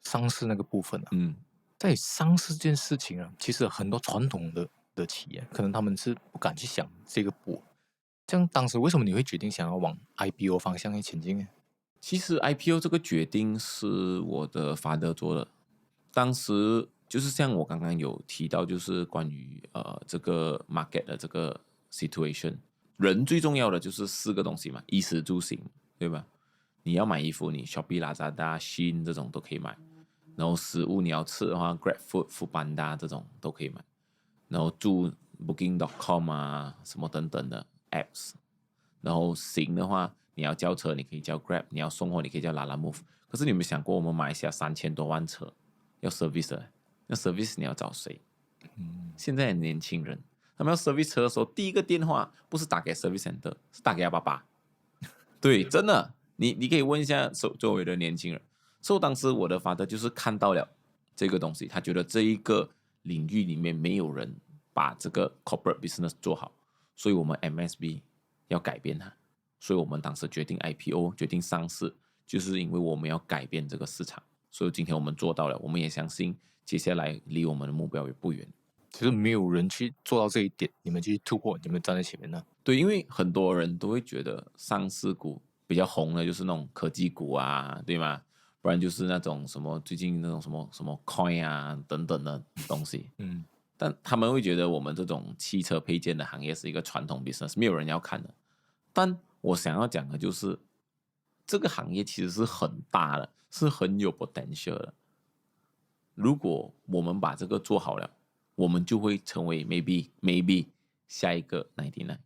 上市那个部分啊。在上市这件事情啊，其实很多传统的企业可能他们是不敢去想这个步。这样当时为什么你会决定想要往 IPO 方向去前进呢？其实 IPO 这个决定是我的father做的，当时就是像我刚刚有提到，就是关于这个 market 的这个 situation，人最重要的就是4个东西嘛，衣食住行，对吧？你要买衣服，你 Shopee、Lazada、Shein 这种都可以买。然后食物你要吃的话，GrabFood、Foodpanda 这种都可以买。然后住 Booking.com 啊，什么等等的 apps。然后行的话，你要叫车，你可以叫 Grab；你要送货，你可以叫 Lalamove。可是你有没有想过，我们马来西亚3000多万车要 service 的，那 service 你要找谁？现在的年轻人，他们要 service 车的时候，第一个电话不是打给 service center， 是打给他爸爸。对，真的，你可以问一下周围的年轻人。所以当时我的 father 就是看到了这个东西，他觉得这一个领域里面没有人把这个 corporate business 做好，所以我们 MSB 要改变它。所以我们当时决定 IPO， 决定上市，就是因为我们要改变这个市场。所以今天我们做到了，我们也相信接下来离我们的目标也不远。其实没有人去做到这一点，你们去突破，你们站在前面呢？对，因为很多人都会觉得上市股比较红的就是那种科技股啊，对吗？不然就是那种什么最近那种什么 coin 啊等等的东西。但他们会觉得我们这种汽车配件的行业是一个传统 business， 没有人要看的。但我想要讲的就是，这个行业其实是很大的，是很有 potential 的。如果我们把这个做好了，我们就会成为 maybe 下一个99，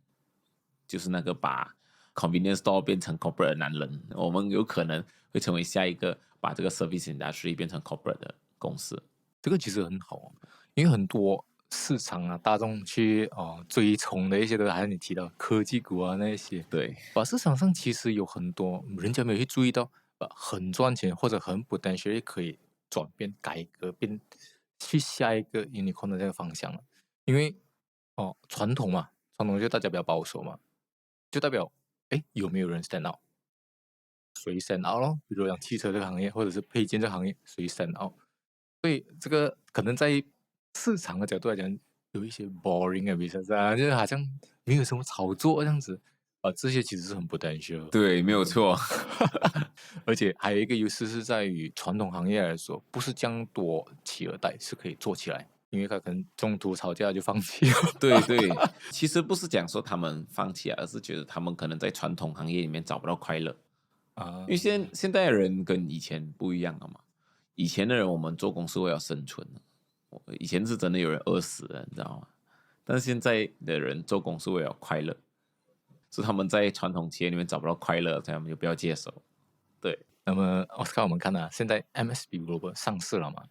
就是那个把 convenience store 变成 corporate 的男人。我们有可能会成为下一个把这个 service industry 变成 corporate 的公司。这个其实很好，因为很多市场啊，大众去追崇的一些都还是你提到科技股啊那些。对，市场上其实有很多人家没有去注意到，很赚钱或者很 potential 可以转变改革变去下一个 unicorn 的这个方向了。因为传统嘛，传统就大家比较保守嘛，就代表有没有人 stand out， 谁 stand out 咯？比如讲汽车这个行业或者是配件这个行业，谁 stand out？所以这个可能在市场的角度来讲，有一些 boring 的 business 啊，就是好像没有什么炒作这样子这些其实是很 potential。对，没有错。而且还有一个优势是在于传统行业来说，不是这样多企二代是可以做起来，因为他可能中途吵架就放弃了。对对，其实不是讲说他们放弃，而是觉得他们可能在传统行业里面找不到快乐因为现在的人跟以前不一样了嘛。以前的人我们做工是为了生存的，以前是真的有人饿死了，你知道吗？但是现在的人做工是为了快乐，是他们在传统企业里面找不到快乐，所以他们就不要接手。对，那么奥斯卡，我们看现在 MSB Global 上市了嘛？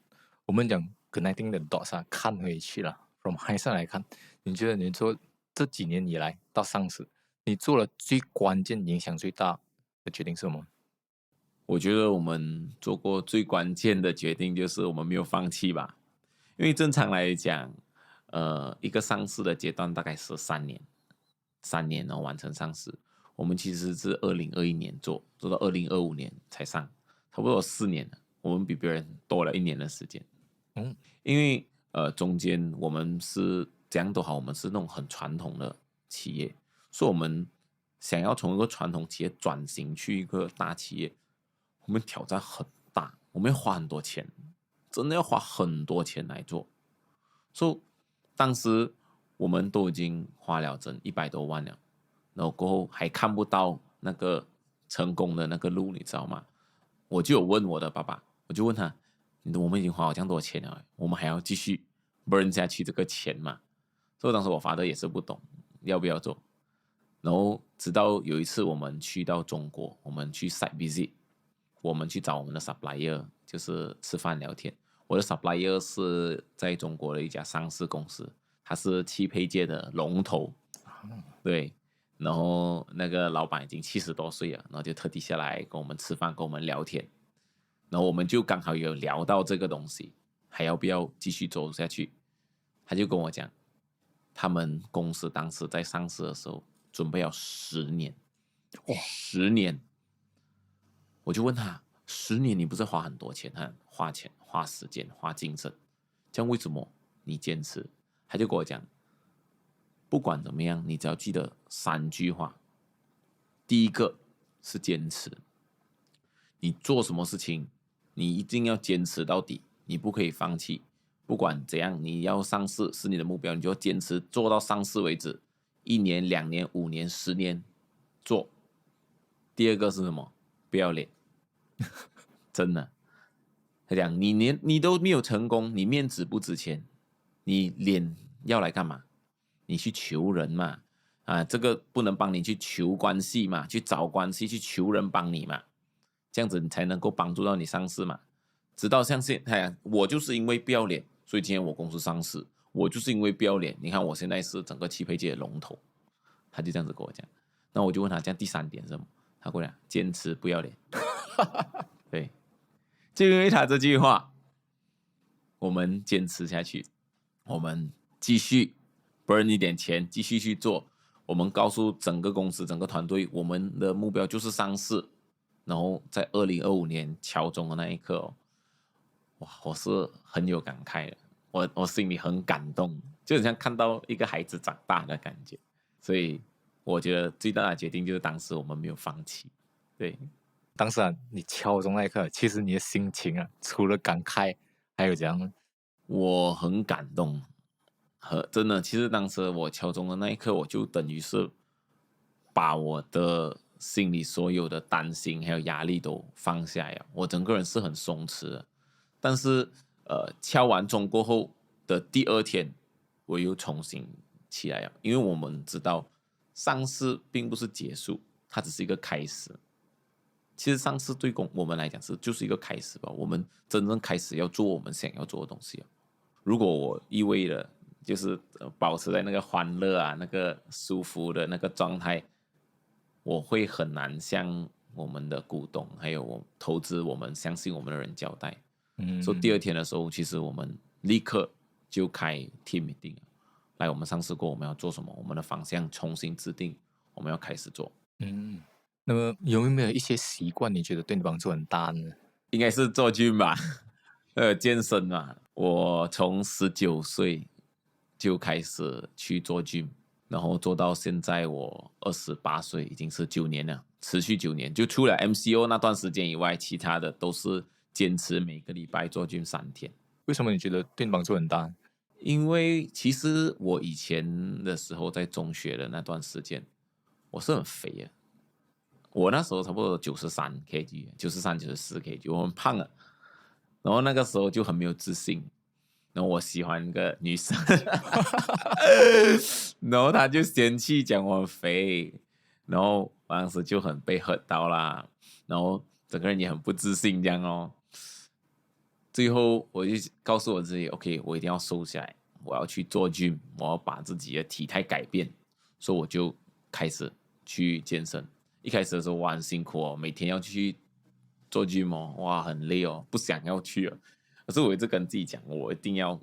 我们讲 connecting the dots 看回去了 ，from high 上来看，你觉得你做这几年以来到上市，你做了最关键、影响最大的决定是什么？我觉得我们做过最关键的决定就是我们没有放弃吧，因为正常来讲，一个上市的阶段大概是3年，3年完成上市。我们其实是2021年做到2025年才上，差不多4年了，我们比别人多了1年的时间。因为中间我们是怎样都好，我们是那种很传统的企业，所以我们想要从一个传统企业转型去一个大企业，我们挑战很大，我们要花很多钱，真的要花很多钱来做。所以当时我们都已经花了整100多万了，然后过后还看不到那个成功的那个路，你知道吗？我就有问我的爸爸，我就问他，我们已经花了这样多钱了，我们还要继续 burn 下去这个钱嘛？所以当时我father也是不懂要不要做。然后直到有一次我们去到中国，我们去 site visit， 我们去找我们的 supplier， 就是吃饭聊天。我的 supplier 是在中国的一家上市公司，它是汽配界的龙头，对。然后那个老板已经70多岁了，然后就特地下来跟我们吃饭，跟我们聊天。然后我们就刚好有聊到这个东西，还要不要继续走下去？他就跟我讲，他们公司当时在上市的时候准备要10年，10年。我就问他，10年你不是花很多钱，花钱、花时间、花精神，这样为什么你坚持？他就跟我讲，不管怎么样，你只要记得3句话。第一个是坚持，你做什么事情，你一定要坚持到底，你不可以放弃。不管怎样，你要上市是你的目标，你就要坚持做到上市为止， 1年、2年、5年、10年做。第二个是什么？不要脸，真的。他讲你都没有成功，你面子不值钱，你脸要来干嘛？你去求人嘛，这个不能帮你去求关系嘛，去找关系去求人帮你嘛，这样子你才能够帮助到你上市嘛。直到像现在，我就是因为不要脸，所以今天我公司上市。我就是因为不要脸，你看我现在是整个汽配界的龙头。他就这样子跟我讲，那我就问他，这样第3点是什么？他跟我讲，坚持不要脸。对，就因为他这句话，我们坚持下去，我们继续 burn 一点钱，继续去做。我们告诉整个公司、整个团队，我们的目标就是上市。然后在2025年敲钟的那一刻，哇，我是很有感慨的，我心里很感动，就很像看到一个孩子长大的感觉。所以我觉得最大的决定就是当时我们没有放弃。对，当时你敲钟那一刻，其实你的心情除了感慨，还有怎样？我很感动，真的，其实当时我敲钟的那一刻，我就等于是把我的心里所有的担心还有压力都放下了，我整个人是很松弛的。但是敲完钟过后的第2天，我又重新起来了，因为我们知道上市并不是结束，它只是一个开始。其实上市对我们来讲就是一个开始吧，我们真正开始要做我们想要做的东西。如果我一味的就是保持在那个欢乐那个舒服的那个状态，我会很难向我们的股东还有投资我们相信我们的人交代。所以第2天的时候，其实我们立刻就开 team meeting， 来我们上市过我们要做什么，我们的方向重新制定，我们要开始做。那么有没有一些习惯你觉得对你帮助很大呢？应该是做 gym 吧，健身嘛。我从19岁就开始去做 gym， 然后做到现在我28岁，已经是9年了，持续9年。就除了 MCO 那段时间以外，其他的都是坚持每个礼拜做 gym 3天。为什么你觉得对你帮助很大？因为其实我以前的时候在中学的那段时间，我是很肥的。我那时候差不多93 kg， 93、94 kg， 我很胖了。然后那个时候就很没有自信，然后我喜欢一个女生，然后她就嫌弃讲我很肥，然后我当时就很被 hurt 到啦，然后整个人也很不自信这样哦。最后我就告诉我自己 ，OK， 我一定要瘦下来，我要去做 gym， 我要把自己的体态改变，所以我就开始去健身。一开始的时候我很辛苦每天要去做 gym 哇，很累不想要去了。可是我一直跟自己讲，我一定要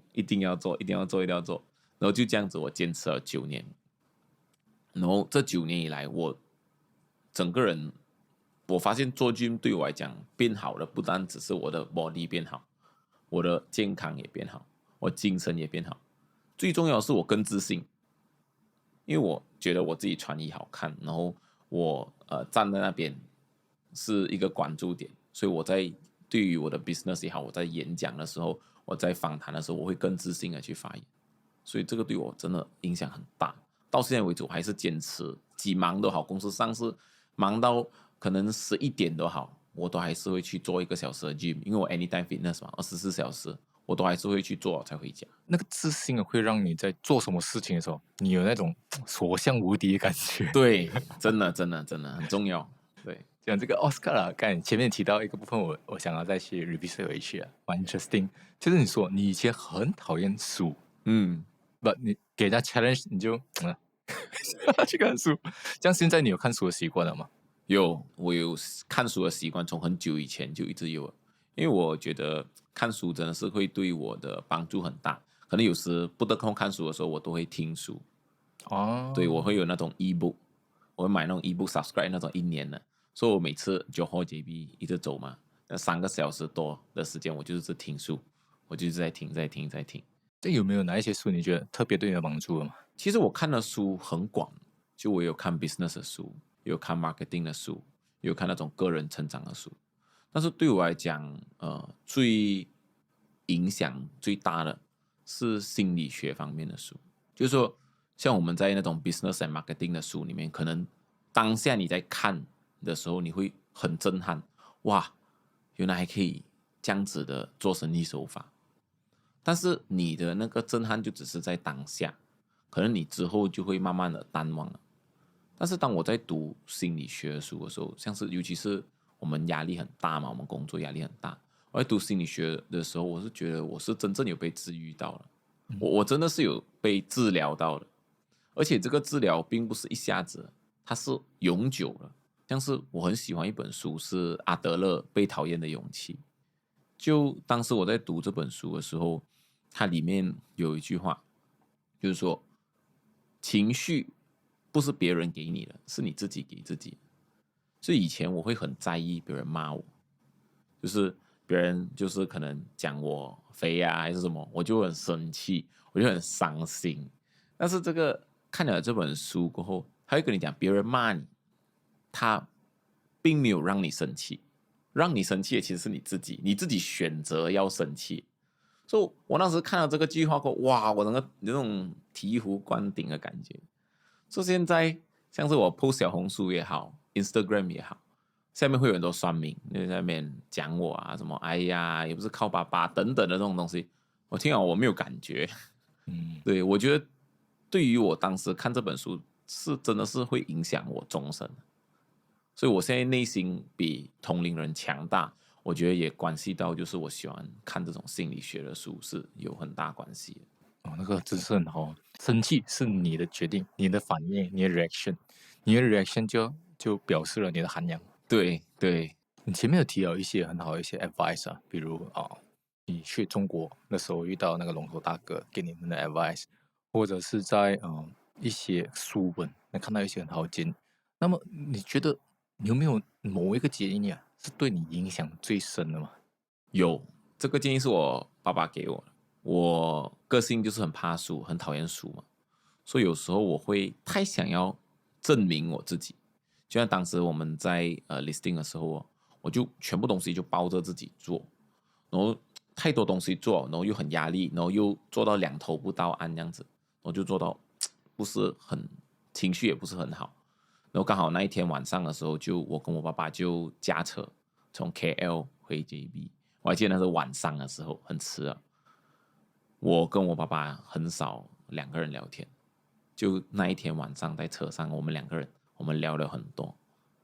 做，一定要做，然后就这样子，我坚持了9年。然后这9年以来，我整个人，我发现做 gym 对我来讲变好了，不单只是我的 body 变好，我的健康也变好，我精神也变好，最重要的是我更自信，因为我觉得我自己穿衣好看，然后我站在那边是一个关注点，所以我在对于我的 business 也好，我在演讲的时候，我在访谈的时候，我会更自信的去发言，所以这个对我真的影响很大。到现在为止，我还是坚持，几忙都好，公司上市忙到可能11点都好，我都还是会去做1个小时的 gym， 因为我 anytime fitness 嘛，24小时我都还是会去做才回家。那个自信会让你在做什么事情的时候，你有那种所向无敌的感觉。对，真的很重要。对，讲这个 Oscar 刚才前面提到一个部分，我想要再去 revisit 回去蛮 interesting。就是你说你以前很讨厌书，不，你给人家 challenge 你就去看书。这样现在你有看书的习惯了吗？我有看书的习惯，从很久以前就一直有了，因为我觉得看书真的是会对我的帮助很大。可能有时不得空看书的时候，我都会听书。对，我会有那种 ebook， 我会买那种 ebook subscribe 那种1年的，所以我每次Johor JB 一直走嘛，那3个小时多的时间，我就是听书，我就是在听。这有没有哪一些书你觉得特别对你有帮助的吗？其实我看的书很广，就我有看 business 的书，有看 marketing 的书，有看那种个人成长的书。但是对我来讲，最影响最大的是心理学方面的书。就是说，像我们在那种 business and marketing 的书里面，可能当下你在看的时候，你会很震撼，哇，原来还可以这样子的做生意手法。但是你的那个震撼就只是在当下，可能你之后就会慢慢的淡忘了。但是当我在读心理学的书的时候，像是尤其是我们压力很大嘛，我们工作压力很大，我在读心理学的时候，我是觉得我是真正有被治愈到了，我真的是有被治疗到了，而且这个治疗并不是一下子，它是永久的。像是我很喜欢一本书，是阿德勒《被讨厌的勇气》。就当时我在读这本书的时候，它里面有一句话，就是说，情绪不是别人给你的，是你自己给自己。所以以前我会很在意别人骂我，就是别人就是可能讲我肥啊还是什么，我就很生气，我就很伤心。但是这个看了这本书过后，他会跟你讲，别人骂你，他并没有让你生气，让你生气的其实是你自己，你自己选择要生气。所以我那时看到这个句话过后，哇，我整个有那种醍醐灌顶的感觉。所以现在像是我 post 小红书也好 ，Instagram 也好，下面会有很多酸民在那边讲我啊，什么哎呀，也不是靠爸爸等等的这种东西，我听了我没有感觉。对，我觉得对于我当时看这本书是真的是会影响我终身，所以我现在内心比同龄人强大，我觉得也关系到就是我喜欢看这种心理学的书是有很大关系的。哦，那个知识很好哦。生气是你的决定，你的反应，你的 reaction，你的 reaction 就表示了你的涵养。对对，你前面有提到一些很好的一些 advice 啊，比如你去中国那时候遇到那个龙头大哥给你们的 advice，或者是在一些书本能看到一些很好的建议。那么你觉得你有没有某一个建议啊，是对你影响最深的吗？有这个建议是我爸爸给我的。我个性就是很怕输，很讨厌输嘛，所以有时候我会太想要证明我自己。就像当时我们在listing 的时候哦，我就全部东西就包着自己做，然后太多东西做，然后又很压力，然后又做到两头不到岸这样子，然后就做到不是很情绪也不是很好。然后刚好那一天晚上的时候，就我跟我爸爸就驾车从 KL 回 JB，我还记得那是晚上的时候，很迟了。我跟我爸爸很少两个人聊天，就那一天晚上在车上，我们两个人我们聊了很多，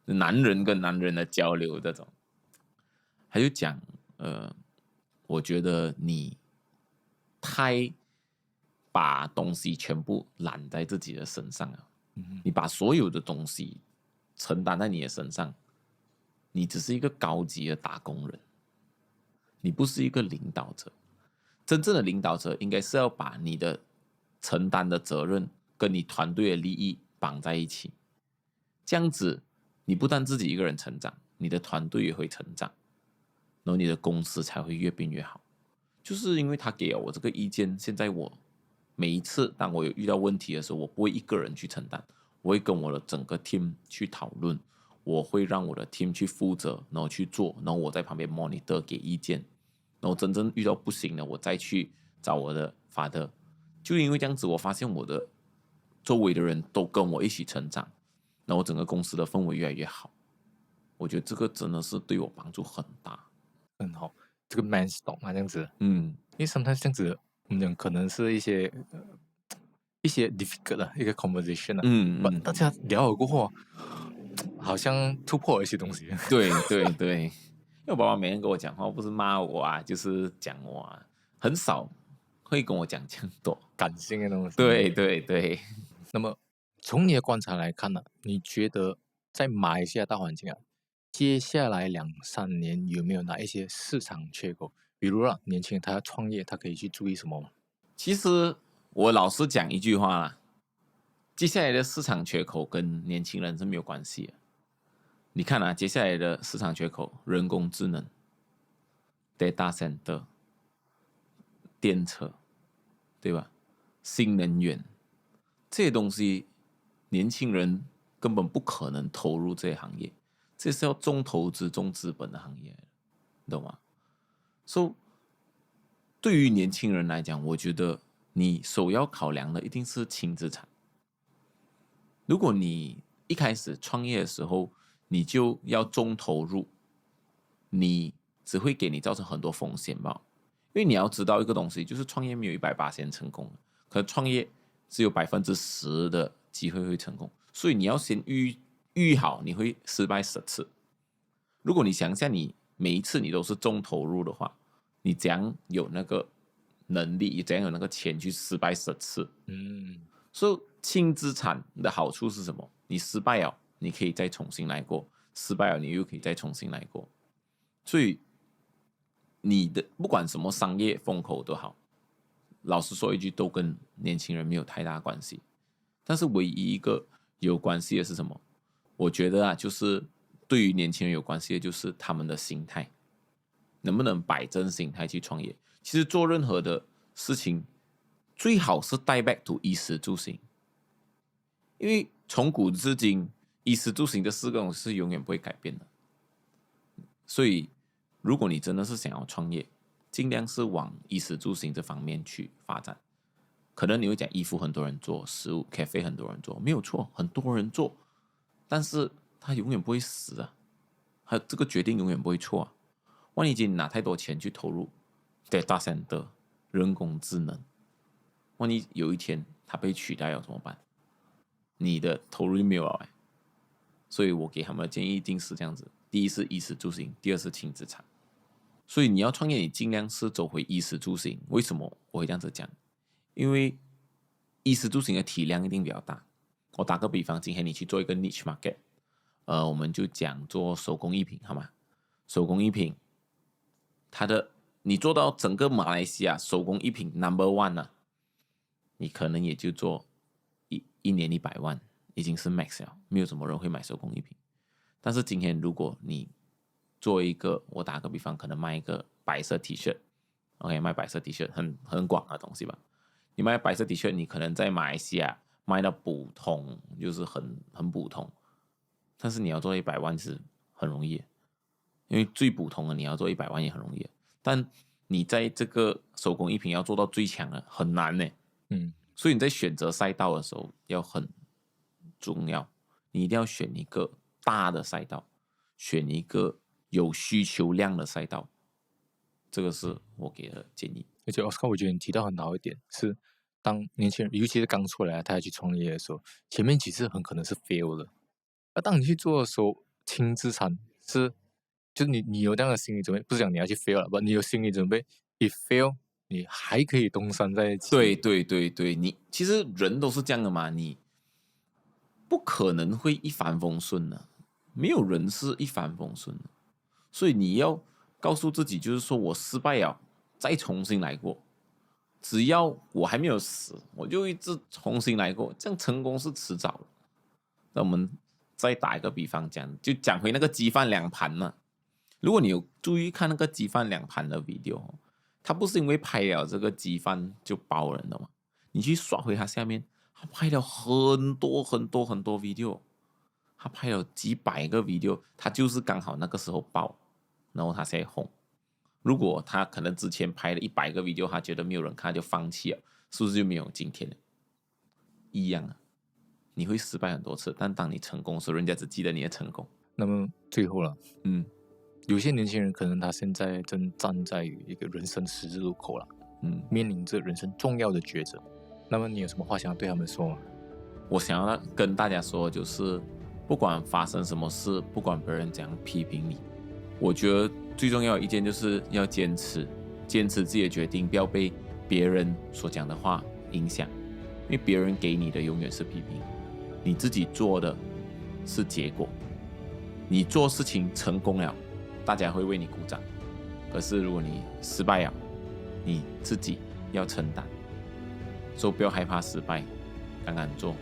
男人跟男人的交流这种。他就讲，我觉得你太把东西全部揽在自己的身上了，你把所有的东西承担在你的身上，你只是一个高级的打工人，你不是一个领导者。真正的领导者应该是要把你的承担的责任跟你团队的利益绑在一起，这样子你不但自己一个人成长，你的团队也会成长，然后你的公司才会越变越好。就是因为他给了我这个意见，现在我每一次当我有遇到问题的时候，我不会一个人去承担，我会跟我的整个 team 去讨论，我会让我的 team 去负责，然后去做，然后我在旁边 monitor 给意见，然后真正遇到不行了，我再去找我的 father。就因为这样子，我发现我的周围的人都跟我一起成长，然后整个公司的氛围越来越好。我觉得这个真的是对我帮助很大。很好，这个 man s t o p 啊，这样子。嗯因为 sometimes 这样子，我们讲可能是一些 difficult 的一个 conversation 啊，嗯大家聊了过后啊，好像突破了一些东西。对对对，因为我爸爸每天跟我讲话，不是骂我啊，就是讲我啊，很少会跟我讲这样多。感性的东西。对对对，那么从你的观察来看呢，你觉得在马来西亚大环境啊，接下来2-3年有没有哪一些市场缺口？比如让年轻人他要创业，他可以去注意什么吗？其实我老实讲一句话啦，接下来的市场缺口跟年轻人是没有关系的。你看啊，接下来的市场缺口，人工智能、data center、电车，对吧？新能源这些东西，年轻人根本不可能投入这些行业，这是要重投资、重资本的行业，你懂吗？所以，对于年轻人来讲，我觉得你首要考量的一定是轻资产。如果你一开始创业的时候，你就要重投入，你只会给你造成很多风险吧。因为你要知道一个东西，就是创业没有100%成功，可创业只有10%的机会会成功，所以你要先预好你会失败10次。如果你想一下，你每一次你都是重投入的话，你怎样有那个能力，怎样有那个钱去失败10次？所以轻资产的好处是什么？你失败了，你可以再重新来过；失败了，你又可以再重新来过。所以你的不管什么商业风口都好，老实说一句，都跟年轻人没有太大关系。但是唯一一个有关系的是什么？我觉得就是对于年轻人有关系的就是他们的心态，能不能摆正心态去创业。其实做任何的事情，最好是带 back to 衣食住行，因为从古至今，衣食住行这4个东西是永远不会改变的。所以，如果你真的是想要创业，尽量是往衣食住行这方面去发展。可能你会讲衣服很多人做，食物 cafe 很多人做，没有错，很多人做，但是他永远不会死啊，他这个决定永远不会错啊。万一今天拿太多钱去投入 data center 人工智能，万一有一天它被取代了怎么办？你的投入就没有了。所以我给他们的建议一定是这样子：第一是衣食住行，第二是轻资产。所以你要创业，你尽量是走回衣食住行。为什么我会这样子讲？因为衣食住行的体量一定比较大。我打个比方，今天你去做一个 niche market，我们就讲做手工艺品，好吗？手工艺品，你做到整个马来西亚手工艺品 No.1 了，你可能也就做一年100万，已经是 max 了，没有什么人会买手工艺品。但是今天如果你做一个，我打个比方，可能卖一个白色 T 恤 ，OK， 卖白色 T 恤很广的东西吧。你卖白色 T 恤，你可能在马来西亚卖到普通，就是很普通。但是你要做100万是很容易，因为最普通的你要做100万也很容易。但你在这个手工艺品要做到最强的很难呢。所以你在选择赛道的时候要很重要，你一定要选一个大的赛道，选一个有需求量的赛道，这个是我给的建议。而且 Oscar， 我觉得你提到很好一点是，当年轻人，尤其是刚出来他要去创业的时候，前面几次很可能是 fail 了。而当你去做的时候，轻资产是，就是你有这样的心理准备，不是讲你要去 fail 了，不，你有心理准备，你 fail，你还可以东山再起。对，你其实人都是这样的嘛，你不可能会一帆风顺的，没有人是一帆风顺的，所以你要告诉自己，就是说我失败了，再重新来过。只要我还没有死，我就一直重新来过，这样成功是迟早的。那我们再打一个比方讲，就讲回那个鸡饭2盘嘛。如果你有注意看那个鸡饭2盘的 video， 他不是因为拍了这个鸡饭就包人的嘛？你去刷回他下面，他拍了很多 video， 他拍了几百个 video， 他就是刚好那个时候爆，然后他才红。如果他可能之前拍了100个 video， 他觉得没有人看就放弃了，是不是就没有今天了？一样啊，你会失败很多次，但当你成功的时候，人家只记得你的成功。那么最后了，有些年轻人可能他现在正站在于一个人生十字路口了，面临着人生重要的抉择。那么你有什么话想要对他们说吗？我想要跟大家说，就是不管发生什么事，不管别人怎样批评你，我觉得最重要的一件就是要坚持自己的决定，不要被别人所讲的话影响，因为别人给你的永远是批评，你自己做的是结果。你做事情成功了，大家会为你鼓掌，可是如果你失败了，你自己要承担。所以不要害怕失败，敢敢做。